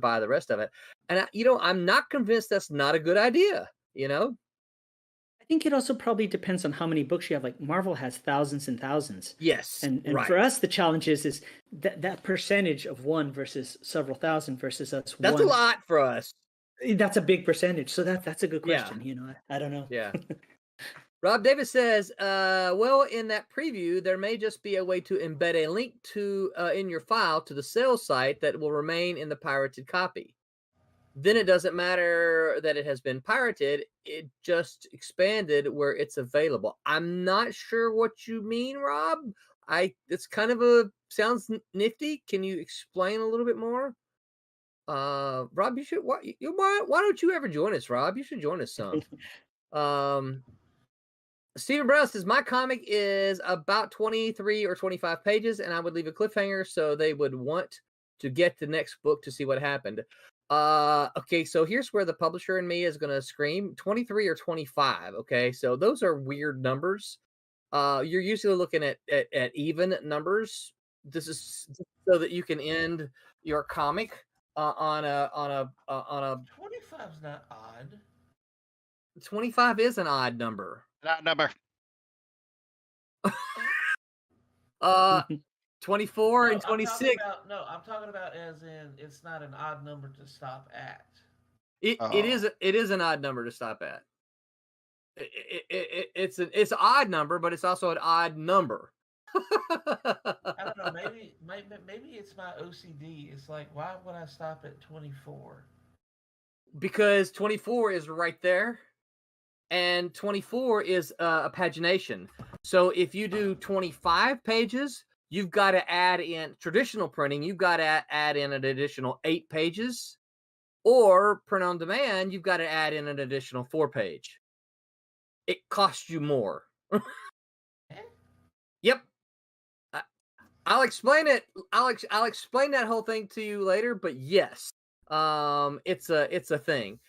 buy the rest of it. And I'm not convinced that's not a good idea. I think it also probably depends on how many books you have. Like Marvel has thousands and thousands. Yes, and right. For us, the challenge is that percentage of one versus several thousand versus us. That's a lot for us. That's a big percentage. So that's a good question. Yeah. I don't know. Yeah. Rob Davis says, well, in that preview, there may just be a way to embed a link to in your file to the sales site that will remain in the pirated copy. Then it doesn't matter that it has been pirated. It just expanded where it's available. I'm not sure what you mean, Rob. It's kind of sounds nifty. Can you explain a little bit more? Rob, you should. Why don't you ever join us, Rob? You should join us some. Stephen Brown says, my comic is about 23 or 25 pages, and I would leave a cliffhanger so they would want to get the next book to see what happened. Okay, so here's where the publisher and me is going to scream 23 or 25. Okay, so those are weird numbers. You're usually looking at even numbers. This is so that you can end your comic on a 25's not odd. 25 is an odd number. Not number. 24 and 26. I'm talking about as in it's not an odd number to stop at. It is an odd number to stop at. It's an odd number, but it's also an odd number. I don't know. Maybe it's my OCD. It's like, why would I stop at 24? Because 24 is right there, and 24 is a pagination. So if you do 25 pages, you've got to add in traditional printing. You've got to add in an additional 8 pages, or print on demand. You've got to add in an additional 4 page. It costs you more. Yep. I'll explain it. I'll explain that whole thing to you later. But yes, it's a thing.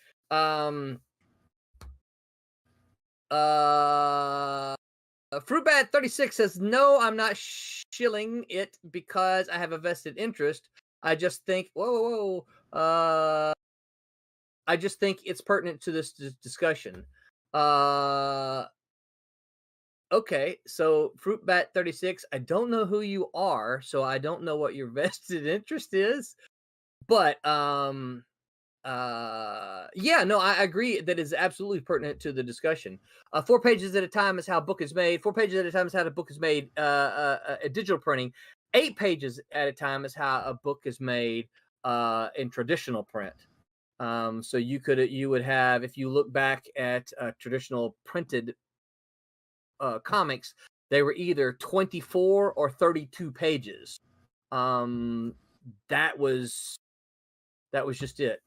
Fruitbat 36 says, no, I'm not shilling it because I have a vested interest. I just think, I just think it's pertinent to this discussion. Okay, so Fruitbat 36, I don't know who you are, so I don't know what your vested interest is, but yeah, no, I agree that is absolutely pertinent to the discussion. 4 pages at a time is how a book is made. 4 pages at a time is how a book is made. Digital printing. 8 pages at a time is how a book is made in traditional print. So you would have, if you look back at traditional printed comics, they were either 24 or 32 pages. That was just it.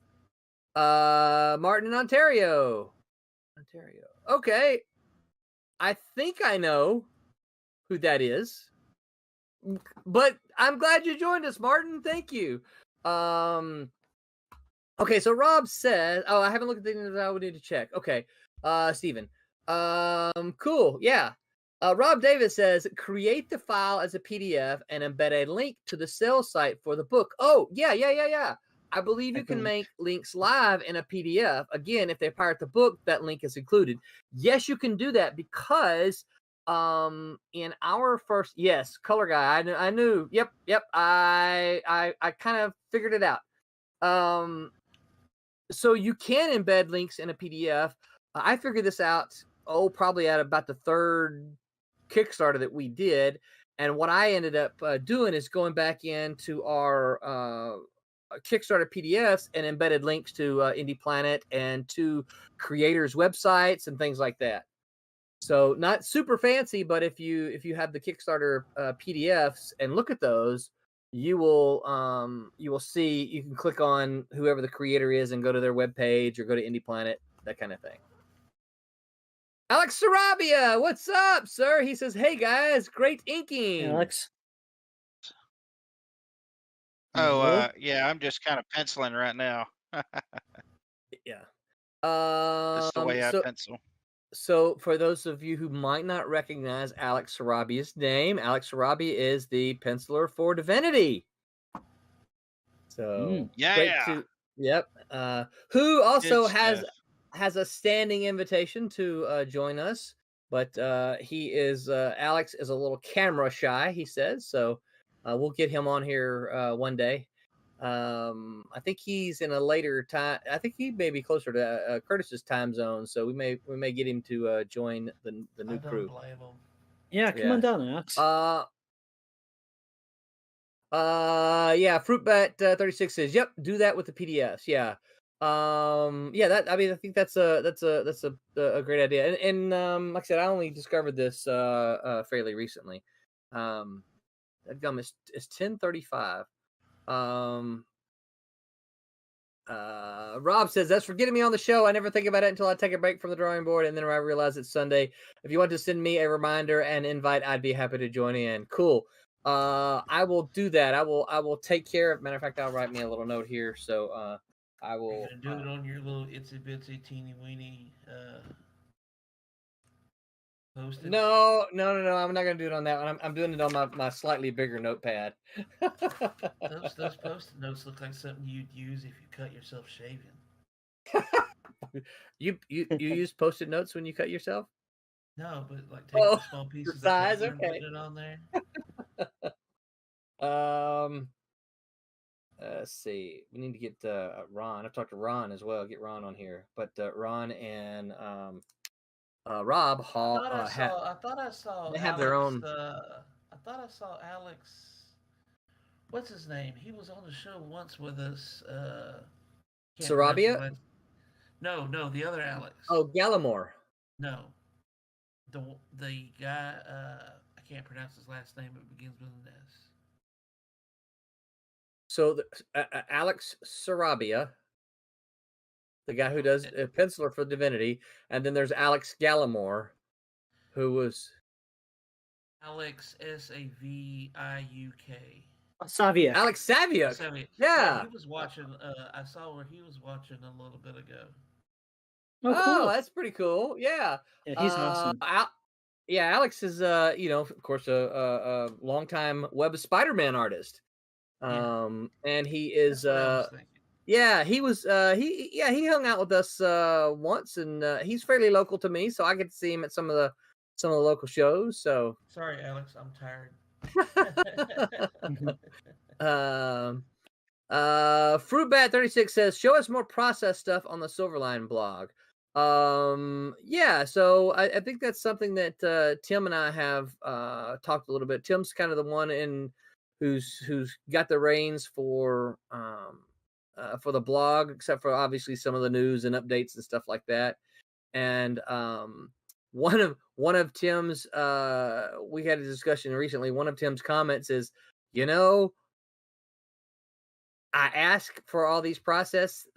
Martin in Ontario. Ontario. Okay. I think I know who that is. But I'm glad you joined us, Martin. Thank you. Okay, so Rob says, oh, I haven't looked at the things I would need to check. Okay. Steven. Cool. Yeah. Rob Davis says, create the file as a PDF and embed a link to the sales site for the book. Oh, yeah. I believe you can make links live in a PDF. Again, if they pirate the book, that link is included. Yes, you can do that because in our first, yes, color guy, I knew. Yep. I kind of figured it out. So you can embed links in a PDF. I figured this out, probably at about the third Kickstarter that we did. And what I ended up doing is going back into our Kickstarter PDFs and embedded links to Indie Planet and to creators' websites and things like that. So not super fancy, but if you have the Kickstarter PDFs and look at those, you will see, you can click on whoever the creator is and go to their webpage or go to Indie Planet, that kind of thing. Alex Sarabia, what's up, sir? He says, hey guys, great inking. Alex. Oh, yeah, I'm just kind of penciling right now. Yeah. That's the way I pencil. So for those of you who might not recognize Alex Sarabia's name, Alex Sarabia is the penciler for Divinity. So yeah. Yep. Who also Good has a standing invitation to join us, but he is Alex is a little camera shy, he says. So we'll get him on here one day. I think he's in a later time. I think he may be closer to Curtis's time zone, so we may get him to join the new crew. Blame him. Yeah, come on down, Alex. Yeah, Fruitbat 36 says, "Yep, do that with the PDFs." Yeah. Yeah, I think that's a great idea. And like I said, I only discovered this fairly recently. That gum is 10:35. Rob says, that's for getting me on the show. I never think about it until I take a break from the drawing board, and then I realize it's Sunday. If you want to send me a reminder and invite, I'd be happy to join in. Cool. I will do that. I will take care of. Matter of fact, I'll write me a little note here. So I will You're gonna do it on your little itsy bitsy teeny weeny post-it? No. I'm not gonna do it on that one. I'm doing it on my slightly bigger notepad. those post-it notes look like something you'd use if you cut yourself shaving. You use post-it notes when you cut yourself? No, but like taking small pieces of size, paper and okay. putting it on there. Let's see. We need to get Ron. I've talked to Ron as well. Get Ron on here. But Ron and Rob Hall. I thought I saw. They have Alex, their own. I thought I saw Alex. What's his name? He was on the show once with us. Sarabia? No, the other Alex. Oh, Gallimore. No, the guy. I can't pronounce his last name. It begins with an S. So Alex Sarabia, the guy who does a penciler for Divinity, and then there's Alex Gallimore, who was Alex Saviuk. Savia. Alex Saviuk. Yeah. He was watching. I saw where he was watching a little bit ago. Oh, cool. That's pretty cool. Yeah. Yeah, he's awesome. Alex is of course a longtime Web of Spider-Man artist. And he is yeah, he was he hung out with us once, and he's fairly local to me, so I get to see him at some of the local shows. So sorry, Alex, I'm tired. Fruitbat 36 says, show us more process stuff on the Silverline blog. Yeah, so I think that's something that Tim and I have talked a little bit. Tim's kind of the one who's got the reins for the blog, except for obviously some of the news and updates and stuff like that. And one of Tim's we had a discussion recently. One of Tim's comments is, I ask for all these process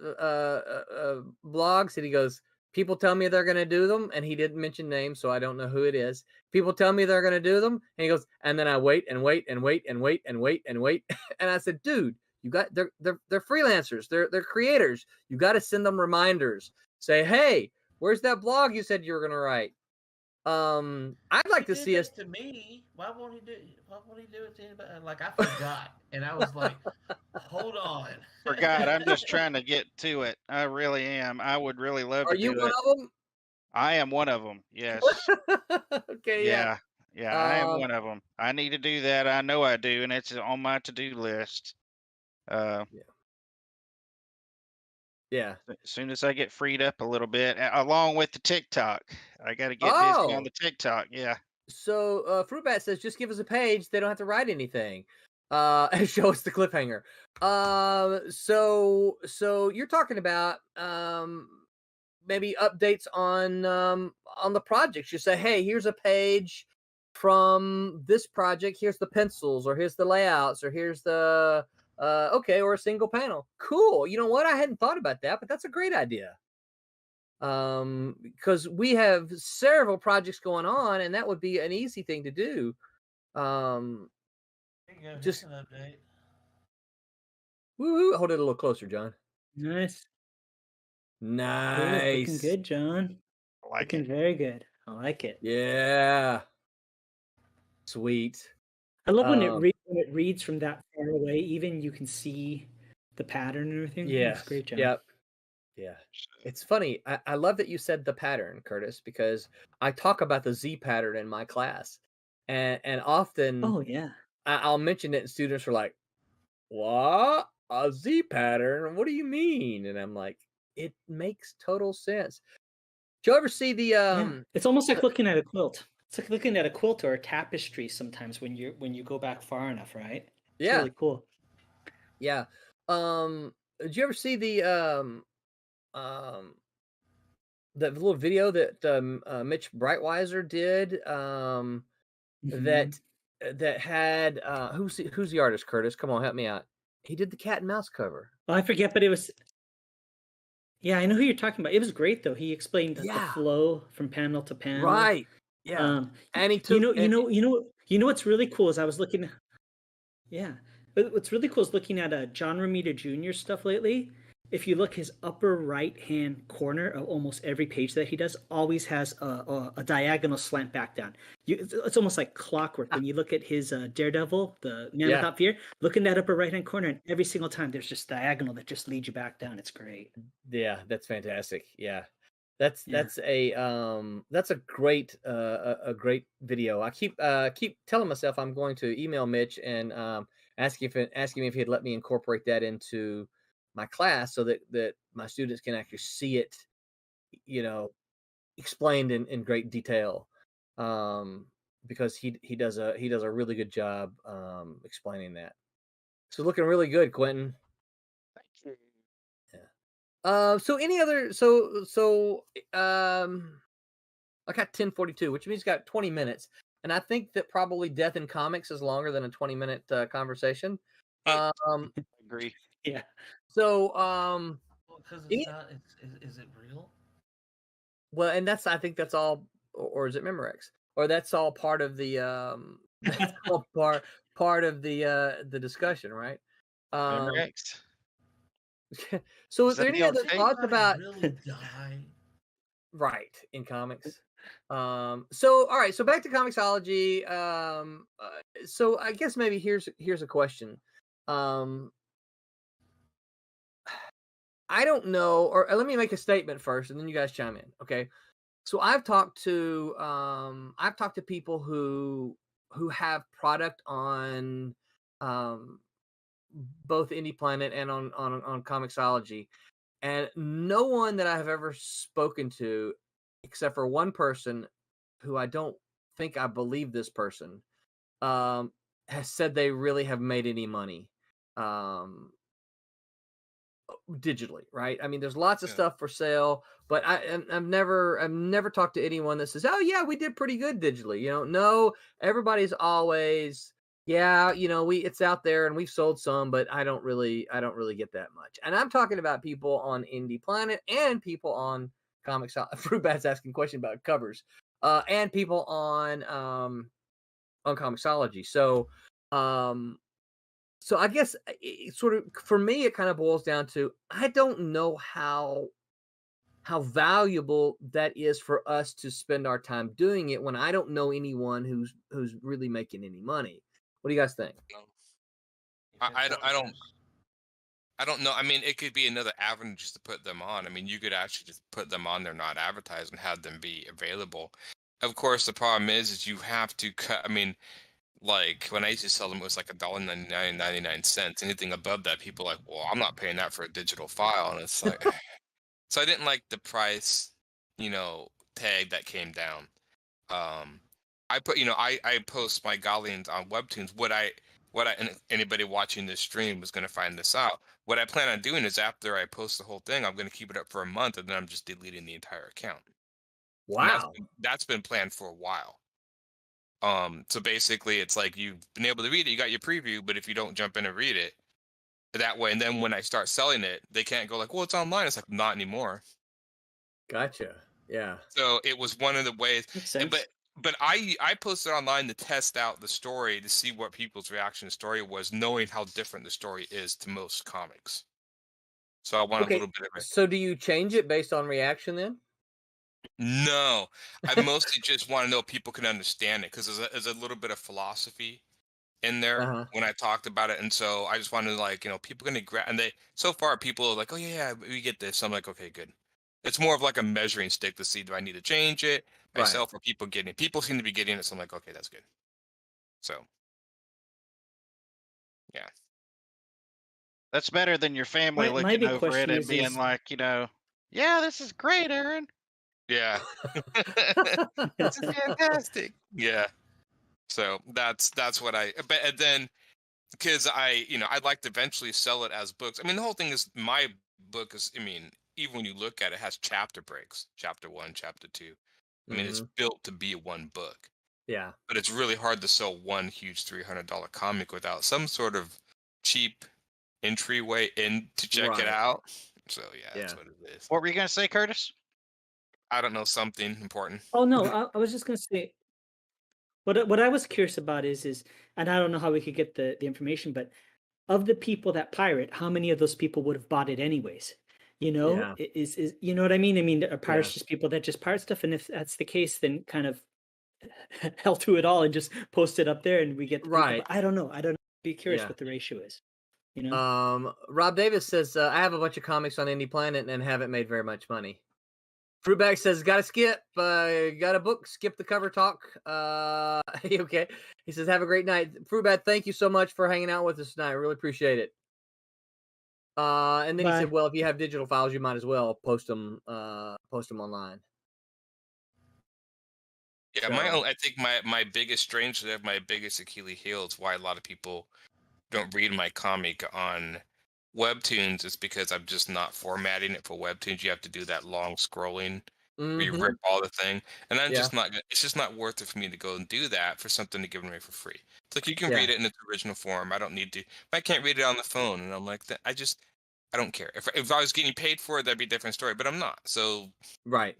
blogs, and he goes, People tell me they're going to do them, and he didn't mention names, so I don't know who it is. People tell me they're going to do them, and he goes, and then I wait and wait and wait and wait and wait and wait. And I said, dude, they're freelancers, they're creators. You got to send them reminders. Say, hey, where's that blog you said you were going to write? I'd like to see us. To me, why won't he do it to anybody? Like, I forgot, and I was like, hold on. Forgot. I'm just trying to get to it. I really am. I would really love Are to you do one it. of them? I am one of them. Yes. Okay, yeah. Yeah, I am one of them. I need to do that. I know I do, and it's on my to-do list. Yeah. As soon as I get freed up a little bit, along with the TikTok, I got to get busy on the TikTok. Yeah. So Fruitbat says, just give us a page. They don't have to write anything. And show us the cliffhanger. So you're talking about maybe updates on the projects. You say, hey, here's a page from this project. Here's the pencils, or here's the layouts, or here's the or a single panel. Cool. You know what? I hadn't thought about that, but that's a great idea. Because we have several projects going on, and that would be an easy thing to do. Just an update. Woo, hold it a little closer, John. Nice. Nice. Cool. Looking good, John. Looking very good. I like it. Yeah. Sweet. I love when it reads from that far away. Even you can see the pattern and everything. Yeah. That's great, John. Yep. Yeah. It's funny. I love that you said the pattern, Curtis, because I talk about the Z pattern in my class. And often I'll mention it and students are like, what? A Z pattern? What do you mean? And I'm like, it makes total sense. Did you ever see the It's almost like looking at a quilt. It's like looking at a quilt or a tapestry sometimes when you go back far enough, right? It's really cool. Yeah. Did you ever see the little video that Mitch Breitweiser did that had who's the artist, Curtis? Come on, help me out. He did the cat and mouse cover. Well, I forget, but it was. Yeah, I know who you're talking about. It was great though. He explained the flow from panel to panel. Right. Yeah. And he took. You know what's really cool is I was looking. Yeah, but what's really cool is looking at John Romita Jr. stuff lately. If you look, his upper right-hand corner of almost every page that he does always has a diagonal slant back down. It's almost like clockwork. When you look at his Daredevil, the Man Without Fear, look in that upper right-hand corner, and every single time there's just diagonal that just leads you back down. It's great. Yeah, that's fantastic. Yeah, that's a great a great video. I keep telling myself I'm going to email Mitch and asking him if he'd let me incorporate that into my class so that my students can actually see it, explained in great detail, because he does a really good job explaining that. So looking really good, Quentin. Thank you. Yeah. So any other I got 10:42, which means got 20 minutes, and I think that probably Death in Comics is longer than a 20-minute conversation. Agree. Yeah. So, because it's not. Is it real? Well, and I think that's all, or is it Memorex? Or that's all part of the that's all part of the discussion, right? Memorex. So, is there any other thoughts about really die? Right, in comics? So all right, so back to Comixology. So I guess maybe here's a question. I don't know, or let me make a statement first, and then you guys chime in, okay? So I've talked to people who have product on both Indie Planet and on Comixology, and no one that I have ever spoken to, except for one person who I don't think I believe this person, has said they really have made any money. Digitally, right? I mean, there's lots of stuff for sale, but I've never talked to anyone that says, "Oh yeah, we did pretty good digitally." No, everybody's always, it's out there and we've sold some, but I don't really get that much. And I'm talking about people on Indie Planet and people on comics. Fruit Bat's asking a question about covers, and people on Comixology. So, so I guess it sort of for me, it kind of boils down to I don't know how valuable that is for us to spend our time doing it when I don't know anyone who's really making any money. What do you guys think? I don't know. I mean, it could be another avenue just to put them on. I mean, you could actually just put them on there, not advertise, and have them be available. Of course, the problem is you have to cut. I mean, like when I used to sell them, it was like $1.99, 99 cents. Anything above that, people are like, well, I'm not paying that for a digital file, and it's like, so I didn't like the price, tag that came down. I put, I post my Galleons on Webtoons. And anybody watching this stream is going to find this out. What I plan on doing is after I post the whole thing, I'm going to keep it up for a month, and then I'm just deleting the entire account. Wow. And that's been planned for a while. So basically, it's like you've been able to read it, you got your preview, but if you don't jump in and read it that way, and then when I start selling it, they can't go like, well, it's online. It's like, not anymore. Gotcha. Yeah. So it was one of the ways. Makes sense. But I posted online to test out the story to see what people's reaction to the story was, knowing how different the story is to most comics. So I want a little bit of it. So do you change it based on reaction then? No, I mostly just want to know if people can understand it, because there's a little bit of philosophy in there when I talked about it, and so I just wanted to people gonna grab, and so far people are like, oh yeah, we get this. So I'm like, okay, good. It's more of like a measuring stick to see, do I need to change it myself, or people getting it? People seem to be getting it, so I'm like, okay, that's good. So yeah, That's better than your family My looking big over it question and is being like, yeah, this is great, Aaron. yeah, this is fantastic. Yeah, so that's what but and then because I'd like to eventually sell it as books. I mean, the whole thing is my book is, I mean, even when you look at it, it has chapter breaks, chapter 1, chapter 2. I mean, it's built to be one book. Yeah. But it's really hard to sell one huge $300 comic without some sort of cheap entryway in to check it out. So yeah, that's what it is. What were you gonna say, Curtis? I don't know, something important. Oh no, I was just gonna say what I was curious about is, and I don't know how we could get the information, but of the people that pirate, how many of those people would have bought it anyways? Yeah. Is you know what I mean? I mean, are pirates just people that just pirate stuff? And if that's the case, then kind of hell to it all and just post it up there and we get the people. Right. But I don't know. Be curious what the ratio is. Rob Davis says, I have a bunch of comics on Indie Planet and haven't made very much money. Fruitbag says, gotta skip, got a book, skip the cover talk. Okay. He says, have a great night. Fruitbag, thank you so much for hanging out with us tonight. I really appreciate it. And then he said, well, if you have digital files, you might as well post them online. Yeah, I think my biggest strange, my biggest Achilles heel is why a lot of people don't read my comic on Webtoons is because I'm just not formatting it for Webtoons. You have to do that long scrolling where you rip all the thing, and I'm just not. It's just not worth it for me to go and do that for something to give away for free. It's like you can read it in its original form. I don't need to. I can't read it on the phone, and I'm like, I don't care. If I was getting paid for it, that'd be a different story. But I'm not. So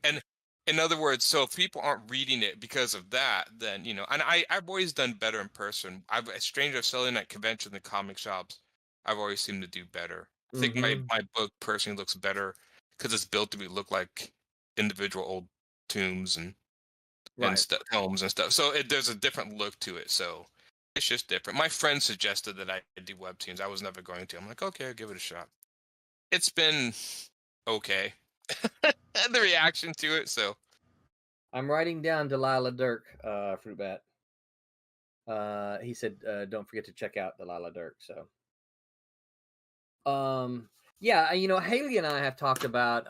and in other words, so if people aren't reading it because of that, then and I've always done better in person. A stranger selling at convention and comic shops, I've always seemed to do better. I think my book personally looks better because it's built to look like individual old tombs and homes and stuff. So there's a different look to it. So it's just different. My friend suggested that I do Webtoons. I was never going to. I'm like, okay, I'll give it a shot. It's been okay. The reaction to it. So I'm writing down Delilah Dirk, Fruitbat. He said, don't forget to check out Delilah Dirk. So, yeah, Haley and I have talked about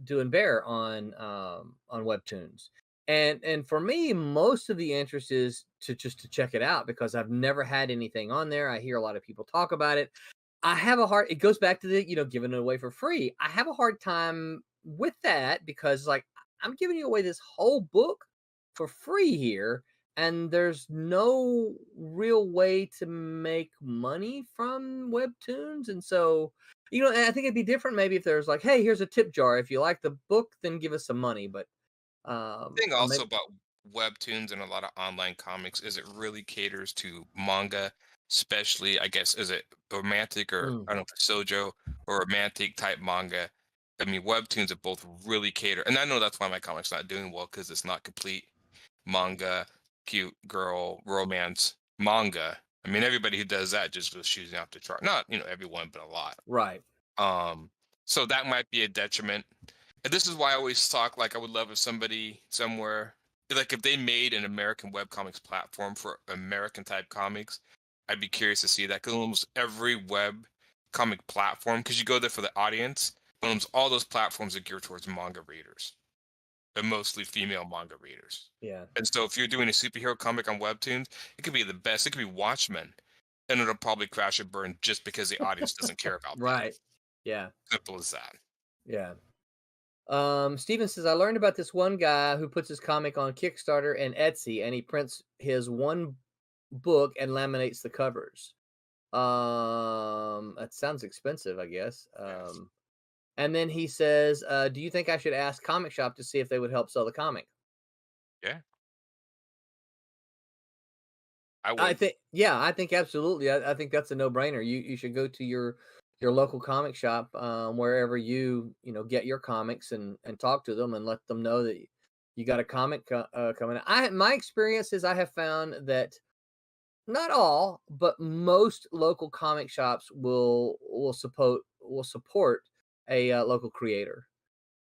doing Bear on Webtoons, and for me, most of the interest is to check it out because I've never had anything on there. I hear a lot of people talk about it. I have a hard. It goes back to the giving it away for free. I have a hard time with that because I'm giving you away this whole book for free here, and there's no real way to make money from Webtoons, and so You know, and I think it'd be different maybe if there's like, hey, here's a tip jar. If you like the book, then give us some money. But Thing also maybe, about webtoons and a lot of online comics is it really caters to manga, especially I guess is it romantic or I don't know if it's shoujo or romantic type manga. I mean, webtoons have both really cater, and I know that's why my comic's not doing well because it's not complete manga, cute girl romance manga. I mean, everybody who does that just goes shooting off the chart. Not everyone, but a lot. right. So that might be a detriment. And this is why I always talk like I would love if somebody somewhere like if they made an American webcomics platform for American type comics, I'd be curious to see that because almost every web comic platform, because you go there for the audience, almost all those platforms are geared towards manga readers. They're mostly female manga readers. Yeah. And so if you're doing a superhero comic on webtoons, it could be the best. It could be Watchmen, and it'll probably crash and burn just because the audience doesn't care about that. Right. Yeah. Simple as that. Yeah. Steven says, I learned about this one guy who puts his comic on Kickstarter and Etsy, and he prints his one book and laminates the covers. That sounds expensive, I guess. Yes. And then he says, do you think I should ask Comic Shop to see if they would help sell the comic? Yeah. I I would. think absolutely. I think that's a no-brainer. You should go to your local comic shop, wherever you get your comics, and talk to them and let them know that you got a comic coming out. My experience is I have found that not all, but most local comic shops will support a local creator.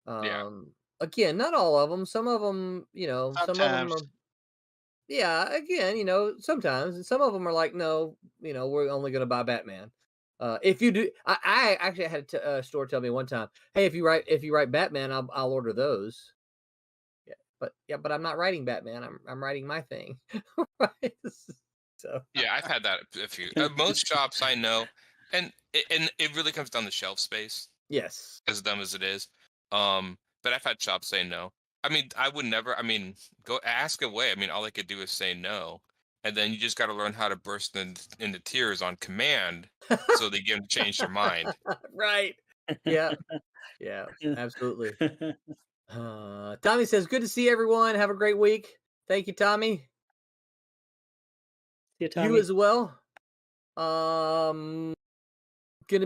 Yeah. Again, not all of them. Some of them, some of them Sometimes. are. Yeah, again, sometimes, and some of them are like, no, we're only going to buy Batman. If you do, I actually had a store tell me one time, hey, if you write Batman, I'll order those. But I'm not writing Batman. I'm writing my thing. Right? So Yeah, I've had that a few. Most shops I know, and it really comes down to shelf space, yes, as dumb as it is. But I've had shops say no. I mean, I would never. I mean, go ask away. I mean, all I could do is say no, and then you just got to learn how to burst into tears on command, so they can change their mind. right. Yeah, yeah, absolutely. Tommy says, good to see everyone. Have a great week. Thank you, Tommy. See you, You Tommy. as well. Gonna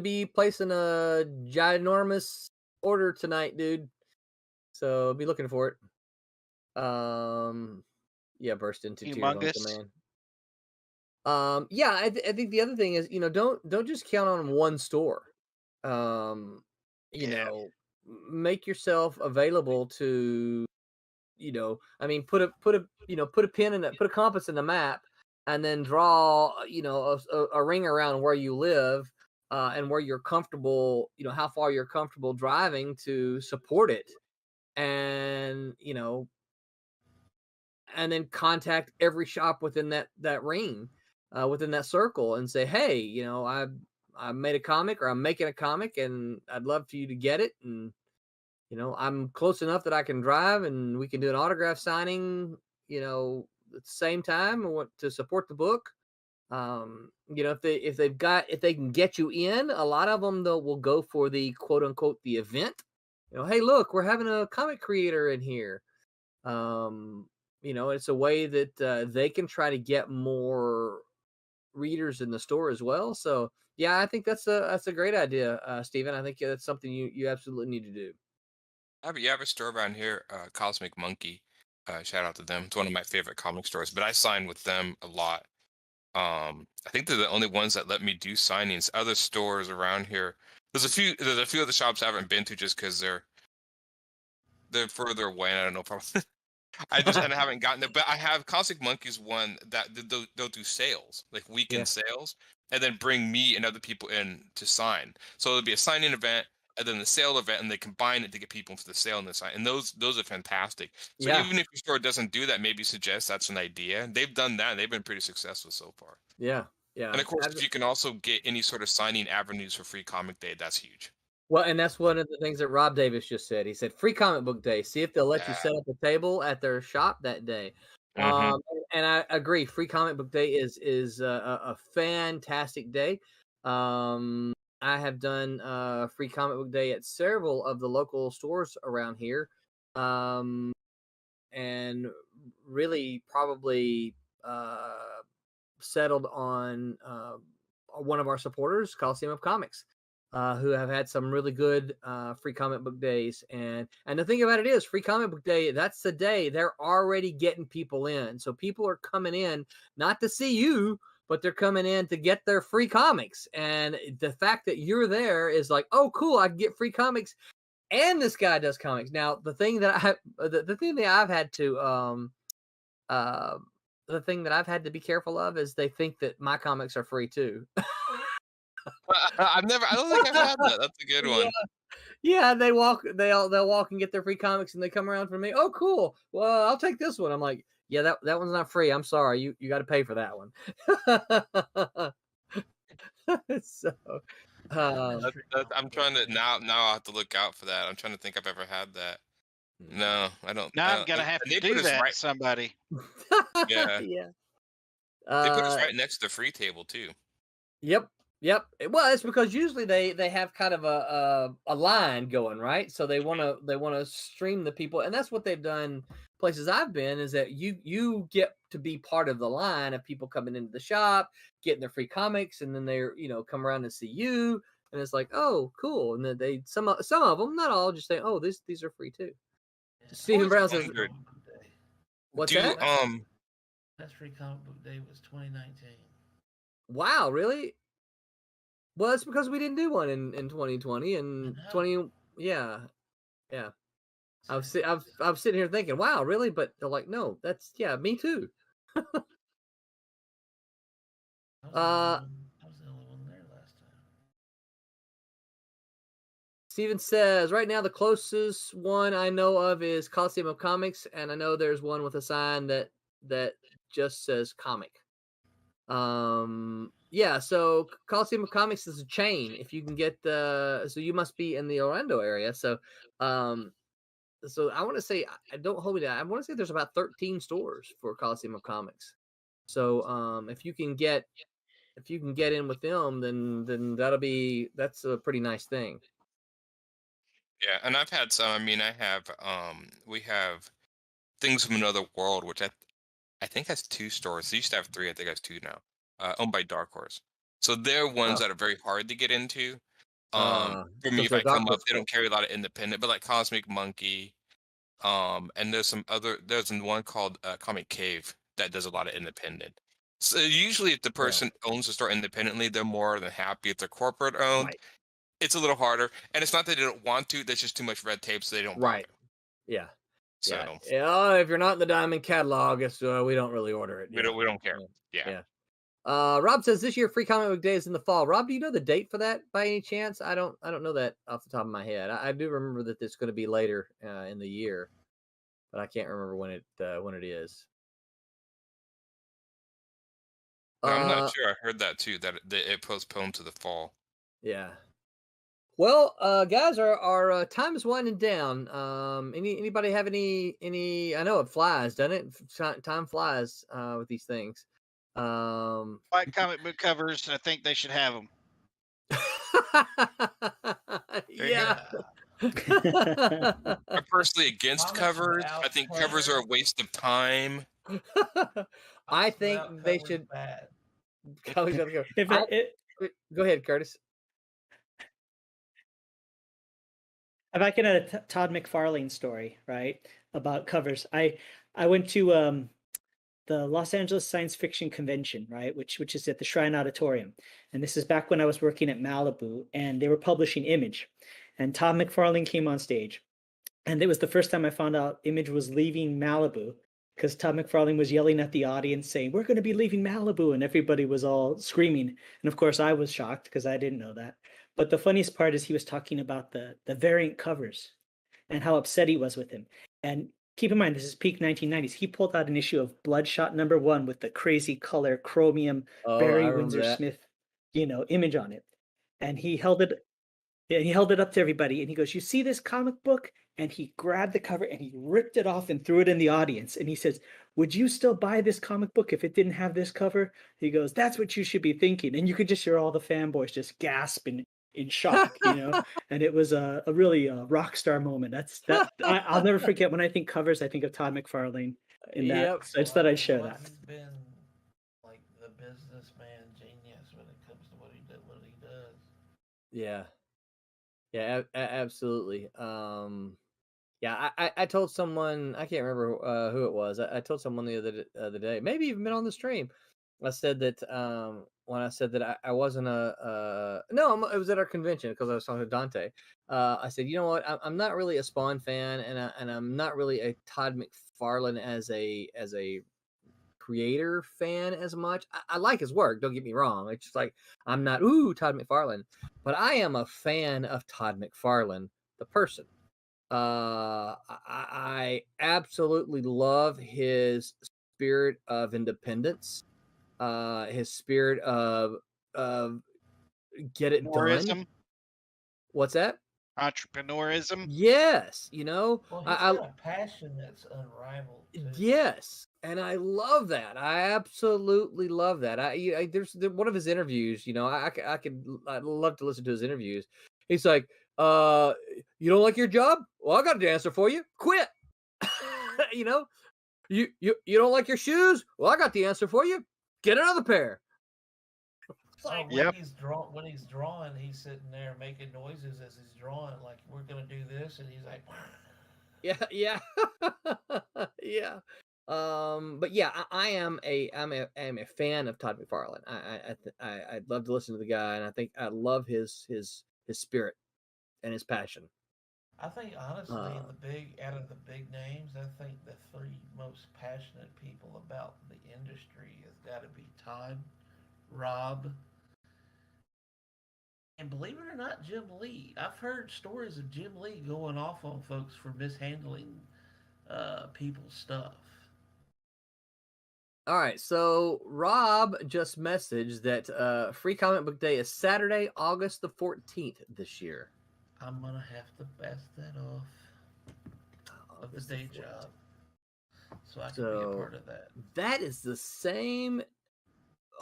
be placing a ginormous order tonight, dude. So be looking for it. Yeah, burst into tears on Humongous. command. Yeah, I think the other thing is, don't just count on one store. Um, Yeah. make yourself available to, I mean, put a pin in it, put a compass in the map, and then draw, a ring around where you live, and where you're comfortable, how far you're comfortable driving to support it, and and then contact every shop within that ring, within that circle, and say, hey, I made a comic, or I'm making a comic, and I'd love for you to get it, and I'm close enough that I can drive, and we can do an autograph signing, at the same time, I want to support the book. If they can get you in, a lot of them though will go for the quote unquote the event. Hey, look, we're having a comic creator in here. It's a way that they can try to get more readers in the store as well. So yeah, I think that's a great idea, Stephen. I think that's something you absolutely need to do. You have a store around here, Cosmic Monkey. Shout out to them. It's one of my favorite comic stores, but I sign with them a lot. I think they're the only ones that let me do signings. Other stores around here, there's a few. There's a few other shops I haven't been to just because they're further away. And I don't know if I haven't gotten it, but I have Cosmic Monkeys one that they'll do sales, like weekend sales, and then bring me and other people in to sign. So it'll be a signing event and then the sale event, and they combine it to get people into the sale and the sign. And those are fantastic. So Yeah. even if your store doesn't do that, maybe suggest that's an idea. They've done that, and they've been pretty successful so far. Yeah. Yeah. And of course, if you can also get any sort of signing avenues for Free Comic Day, that's huge. Well, and that's one of the things that Rob Davis just said. He said, free comic book day. See if they'll let you Yeah. set up a table at their shop that day. Mhm. And I agree. Free comic book day is a fantastic day. I I have done free comic book day at several of the local stores around here, and really probably settled on one of our supporters, Coliseum of Comics, who have had some really good free comic book days. And the thing about it is, free comic book day, that's the day they're already getting people in. So people are coming in not to see you, but they're coming in to get their free comics. And the fact that you're there is like, oh, cool, I can get free comics. And this guy does comics. Now, the thing that I've had to the thing that I've had to be careful of is they think that my comics are free too. I don't think I've had that. That's a good one. Yeah, they'll walk and get their free comics, and they come around for me. Oh, cool. Well, I'll take this one. I'm like, yeah, that one's not free. I'm sorry. You got to pay for that one. So, I'm trying to now. Now I have to look out for that. I'm trying to think if I've ever had that. No, I don't. Now I I'm don't- gonna and have they to put do us that right. to somebody. Yeah, yeah. they put us right next to the free table too. Yep. Well, it's because usually they have kind of a line going, right? So they want to stream the people, and that's what they've done. Places I've been is that you get to be part of the line of people coming into the shop, getting their free comics, and then they're come around and see you, and it's like, oh, cool. And then they some of them, not all, just say, oh, these are free too. Stephen Brown says, wondered, what's do that? That's free comic book day was 2019. Wow, really? Well, it's because we didn't do one in 2020 and 20. Yeah. I was sitting here thinking, wow, really? But they're like, no, that's me too. I was the only one there last time. Steven says, right now the closest one I know of is Coliseum of Comics, and I know there's one with a sign that just says comic. Yeah, so Coliseum of Comics is a chain. If you can get so you must be in the Orlando area. So so I want to say, I don't hold me down, I want to say there's about 13 stores for Coliseum of Comics. So if you can get in with them, then that's a pretty nice thing. Yeah, and I've had some. I mean, we have Things from Another World, which I think has 2 stores. They used to have 3. I think it has 2 now. Owned by Dark Horse. So they're ones that are very hard to get into. For me, if I come up, they don't carry a lot of independent, but like Cosmic Monkey. And there's one called Comic Cave that does a lot of independent. So usually, if the person owns the store independently, they're more than happy. If they're corporate owned, Right. it's a little harder. And it's not that they don't want to; there's just too much red tape, so they don't. Right. Bother. Yeah. So Yeah. If you're not in the Diamond catalog, it's, we don't really order it. we don't care. Yeah. Rob says this year free comic book day is in the fall. Rob, do you know the date for that by any chance? I don't know that off the top of my head. I do remember that it's going to be later in the year, but I can't remember when it is. I'm not sure. I heard that too. That it postponed to the fall. Yeah. Well, guys, our time is winding down. Anybody have any? I know it flies, doesn't it? Time flies with these things. White comic book covers, I think they should have them. Yeah. I'm personally against covers. I think covers are a waste of time. I think they should. Go ahead, Curtis. If I can add a Todd McFarlane story, right, about covers. I went to the Los Angeles Science Fiction Convention, right, which is at the Shrine Auditorium, and this is back when I was working at Malibu, and they were publishing Image, and Todd McFarlane came on stage, and it was the first time I found out Image was leaving Malibu, because Todd McFarlane was yelling at the audience saying, "We're going to be leaving Malibu," and everybody was all screaming, and of course I was shocked because I didn't know that. But the funniest part is he was talking about the variant covers and how upset he was with him. And keep in mind, this is peak 1990s. He pulled out an issue of Bloodshot #1 with the crazy color chromium Barry Windsor Smith, image on it. And he held it up to everybody and he goes, "You see this comic book?" And he grabbed the cover and he ripped it off and threw it in the audience. And he says, "Would you still buy this comic book if it didn't have this cover?" He goes, "That's what you should be thinking." And you could just hear all the fanboys just gasp and in shock, and it was a really rock star moment. I'll never forget. When I think covers, I think of Todd McFarlane in that. Yep. So I just thought I'd share that. He's been like the businessman genius when it comes to what he does. Yeah. Yeah, absolutely. Yeah, I told someone, I can't remember who it was. I told someone the other day, maybe even been on the stream. I said that when I said that I wasn't no, it was at our convention because I was talking to Dante. I said, you know what, I'm not really a Spawn fan, and I'm not really a Todd McFarlane as a creator fan as much. I like his work, don't get me wrong. It's just like I'm not Todd McFarlane, but I am a fan of Todd McFarlane, the person. I absolutely love his spirit of independence, his spirit of get it done. Entrepreneurism. What's that? Entrepreneurism. Yes, Well, he's got a passion that's unrivaled. Too. Yes, and I love that. I absolutely love that. There's one of his interviews. I'd love to listen to his interviews. He's like, you don't like your job? Well, I got an answer for you. Quit. You don't like your shoes? Well, I got the answer for you. Get another pair. Like Yep. When he's drawing, he's sitting there making noises as he's drawing, like we're gonna do this, and he's like, yeah, yeah. But yeah, I'm a fan of Todd McFarlane. I'd love to listen to the guy, and I think I love his spirit and his passion. I think honestly, out of the big names, I think the three most passionate people about the industry has got to be Todd, Rob, and believe it or not, Jim Lee. I've heard stories of Jim Lee going off on folks for mishandling people's stuff. All right, so Rob just messaged that Free Comic Book Day is Saturday, August the 14th this year. I'm gonna have to pass that off of the day job, so I can be a part of that. That is the same.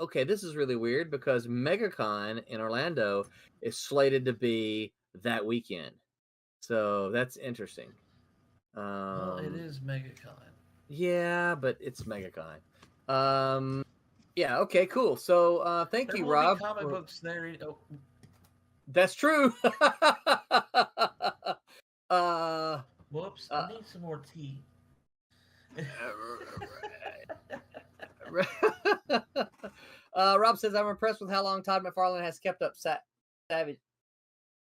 Okay, this is really weird because MegaCon in Orlando is slated to be that weekend, so that's interesting. Well, it is MegaCon. Yeah, but it's MegaCon. Yeah. Okay. Cool. So, thank you, Rob. Comic books there. Oh. That's true. Whoops! I need some more tea. Rob says, "I'm impressed with how long Todd McFarlane has kept up Savage."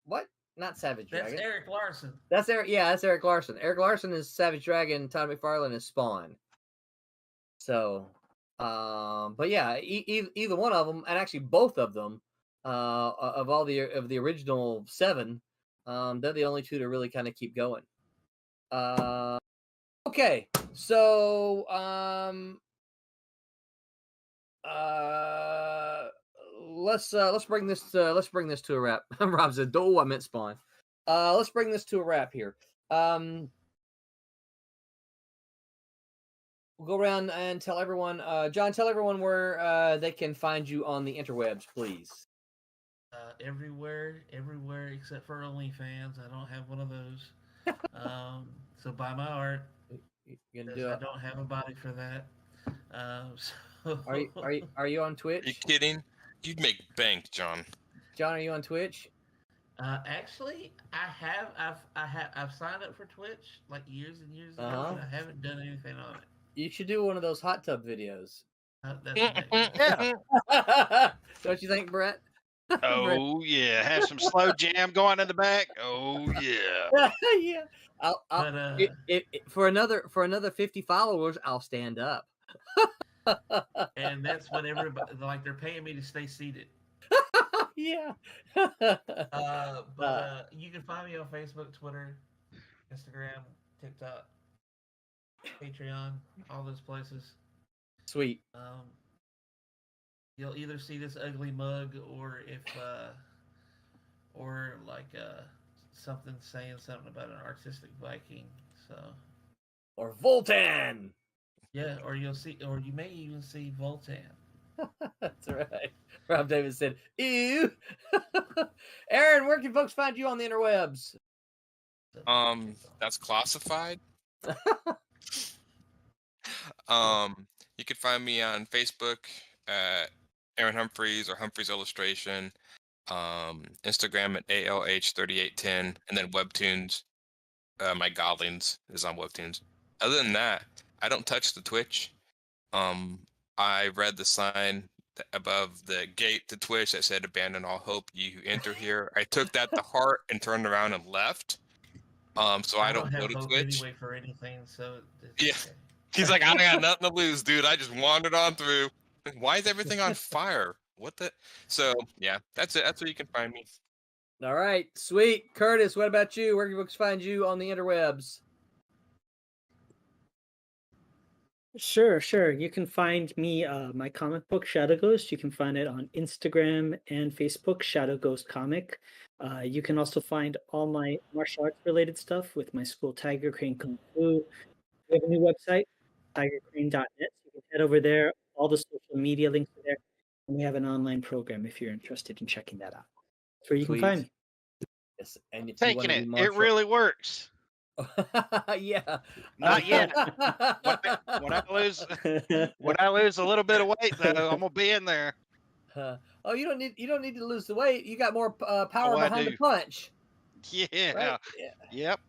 What? Not Savage Dragon. That's Eric Larson. That's Eric. Yeah, that's Eric Larson. Eric Larson is Savage Dragon. Todd McFarlane is Spawn. So, but yeah, either one of them, and actually both of them, of all the original 7, they're the only 2 to really kind of keep going. Okay, so let's bring this to a wrap. Rob said, "Oh, I meant Spawn." Let's bring this to a wrap here. We'll go around and tell everyone. John, tell everyone where they can find you on the interwebs, please. Everywhere except for OnlyFans. I don't have one of those. So buy my art. You gonna do it? I don't have a body for that. So Are you on Twitch? Are you kidding? You'd make bank, John. John, are you on Twitch? Actually, I've signed up for Twitch like years and years ago, and I haven't done anything on it. You should do one of those hot tub videos. Yeah. Don't you think, Brett? Oh yeah, have some slow jam going in the back. Oh yeah. Yeah. For another 50 followers, I'll stand up. And that's what everybody like. They're paying me to stay seated. Yeah. But you can find me on Facebook, Twitter, Instagram, TikTok, Patreon, all those places. Sweet. You'll either see this ugly mug, or if or like something saying something about an artistic Viking. So. Or Voltan. Yeah, or you may even see Voltan. That's right. Rob Davis said, "Ew." Aaron, where can folks find you on the interwebs? That's classified. You can find me on Facebook at Aaron Humphreys or Humphreys Illustration. Instagram at ALH3810, and then Webtoons. My Godlings is on Webtoons. Other than that, I don't touch the Twitch. I read the sign above the gate to Twitch that said "Abandon all hope, you who enter here." I took that to heart and turned around and left. So I don't go have to hope Twitch. anyway for anything, so it's Yeah. okay. He's like, I got nothing to lose, dude. I just wandered on through. Why is everything on fire? What the? So yeah, that's it. That's where you can find me. All right, sweet. Curtis, what about you? Where can folks find you on the interwebs? Sure. You can find me, my comic book, Shadow Ghost. You can find it on Instagram and Facebook, Shadow Ghost Comic. You can also find all my martial arts related stuff with my school, Tiger Crane Kung Fu. We have a new website, tigercrane.net. So you can head over there. All the social media links are there. And we have an online program if you're interested in checking that out. That's where you can find me. Yes, and if Taking it. It really works. Yeah. Not yet. When I lose a little bit of weight, though, I'm gonna be in there. Oh, you don't need to lose the weight. You got more power Oh, I behind the do. punch. Yeah. Right? Yeah. Yep.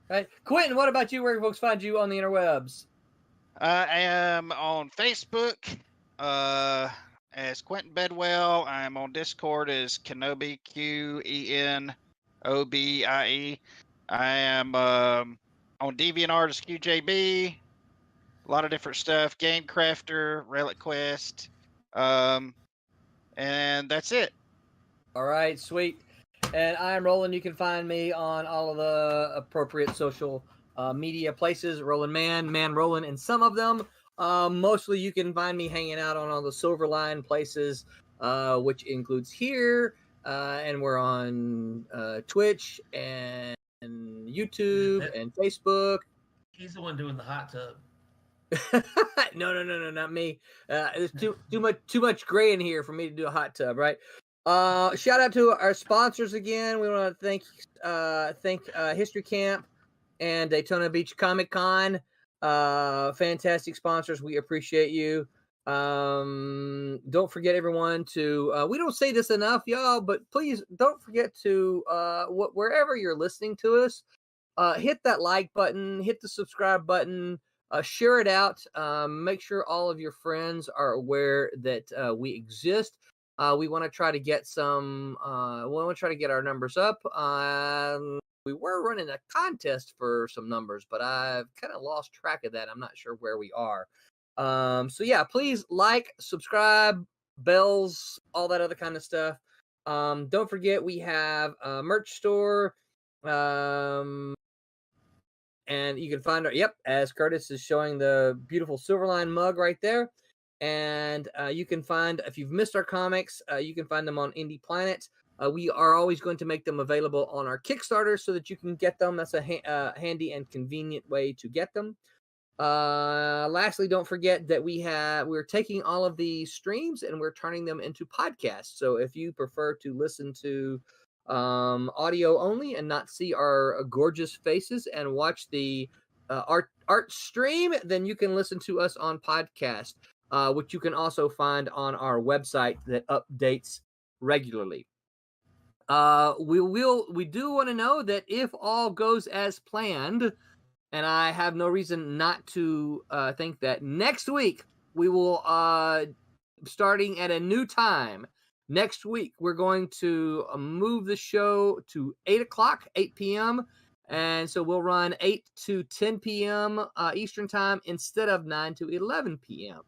Right. Quentin, what about you? Where can folks find you on the interwebs? I am on Facebook as Quentin Bedwell. I'm on Discord as Kenobi, QENOBIE. I am on DeviantArt as QJB. A lot of different stuff. Game Crafter, Relic Quest. And that's it. All right, sweet. And I'm Roland. You can find me on all of the appropriate social media places. Roland Man Roland in some of them. Mostly you can find me hanging out on all the Silverline places, which includes here. And we're on Twitch and YouTube and Facebook. He's the one doing the hot tub. No, not me. There's too much gray in here for me to do a hot tub, right? Shout out to our sponsors again. We want to thank History Camp and Daytona Beach Comic Con. Fantastic sponsors. We appreciate you. Don't forget, everyone, to we don't say this enough, y'all, but please don't forget to wherever you're listening to us, hit that like button, hit the subscribe button, share it out. Make sure all of your friends are aware that we exist. We want to try to get some. We want to try to get our numbers up. We were running a contest for some numbers, but I've kind of lost track of that. I'm not sure where we are. So yeah, please like, subscribe, bells, all that other kind of stuff. Don't forget we have a merch store. And you can find our, as Curtis is showing the beautiful Silverline mug right there. And you can find, if you've missed our comics, you can find them on Indie Planet. We are always going to make them available on our Kickstarter so that you can get them. That's a handy and convenient way to get them. Lastly, don't forget that we're taking all of the streams and we're turning them into podcasts. So if you prefer to listen to audio only and not see our gorgeous faces and watch the art stream, then you can listen to us on podcast, which you can also find on our website that updates regularly. We do want to know that if all goes as planned, and I have no reason not to think that, next week we will, starting at a new time, next week we're going to move the show to 8 p.m. And so we'll run 8 to 10 p.m. Eastern time instead of 9 to 11 p.m.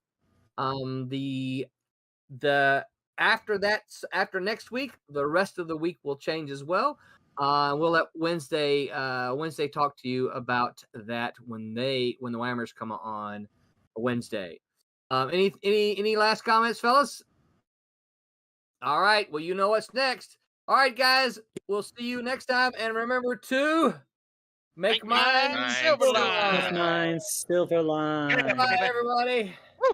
After next week, the rest of the week will change as well. We'll let Wednesday talk to you about that when the Whammers come on Wednesday. Any last comments, fellas? All right. Well, you know what's next. All right, guys. We'll see you next time, and remember to make mine Silverline. Make mine Silverline. Bye, everybody. Woo!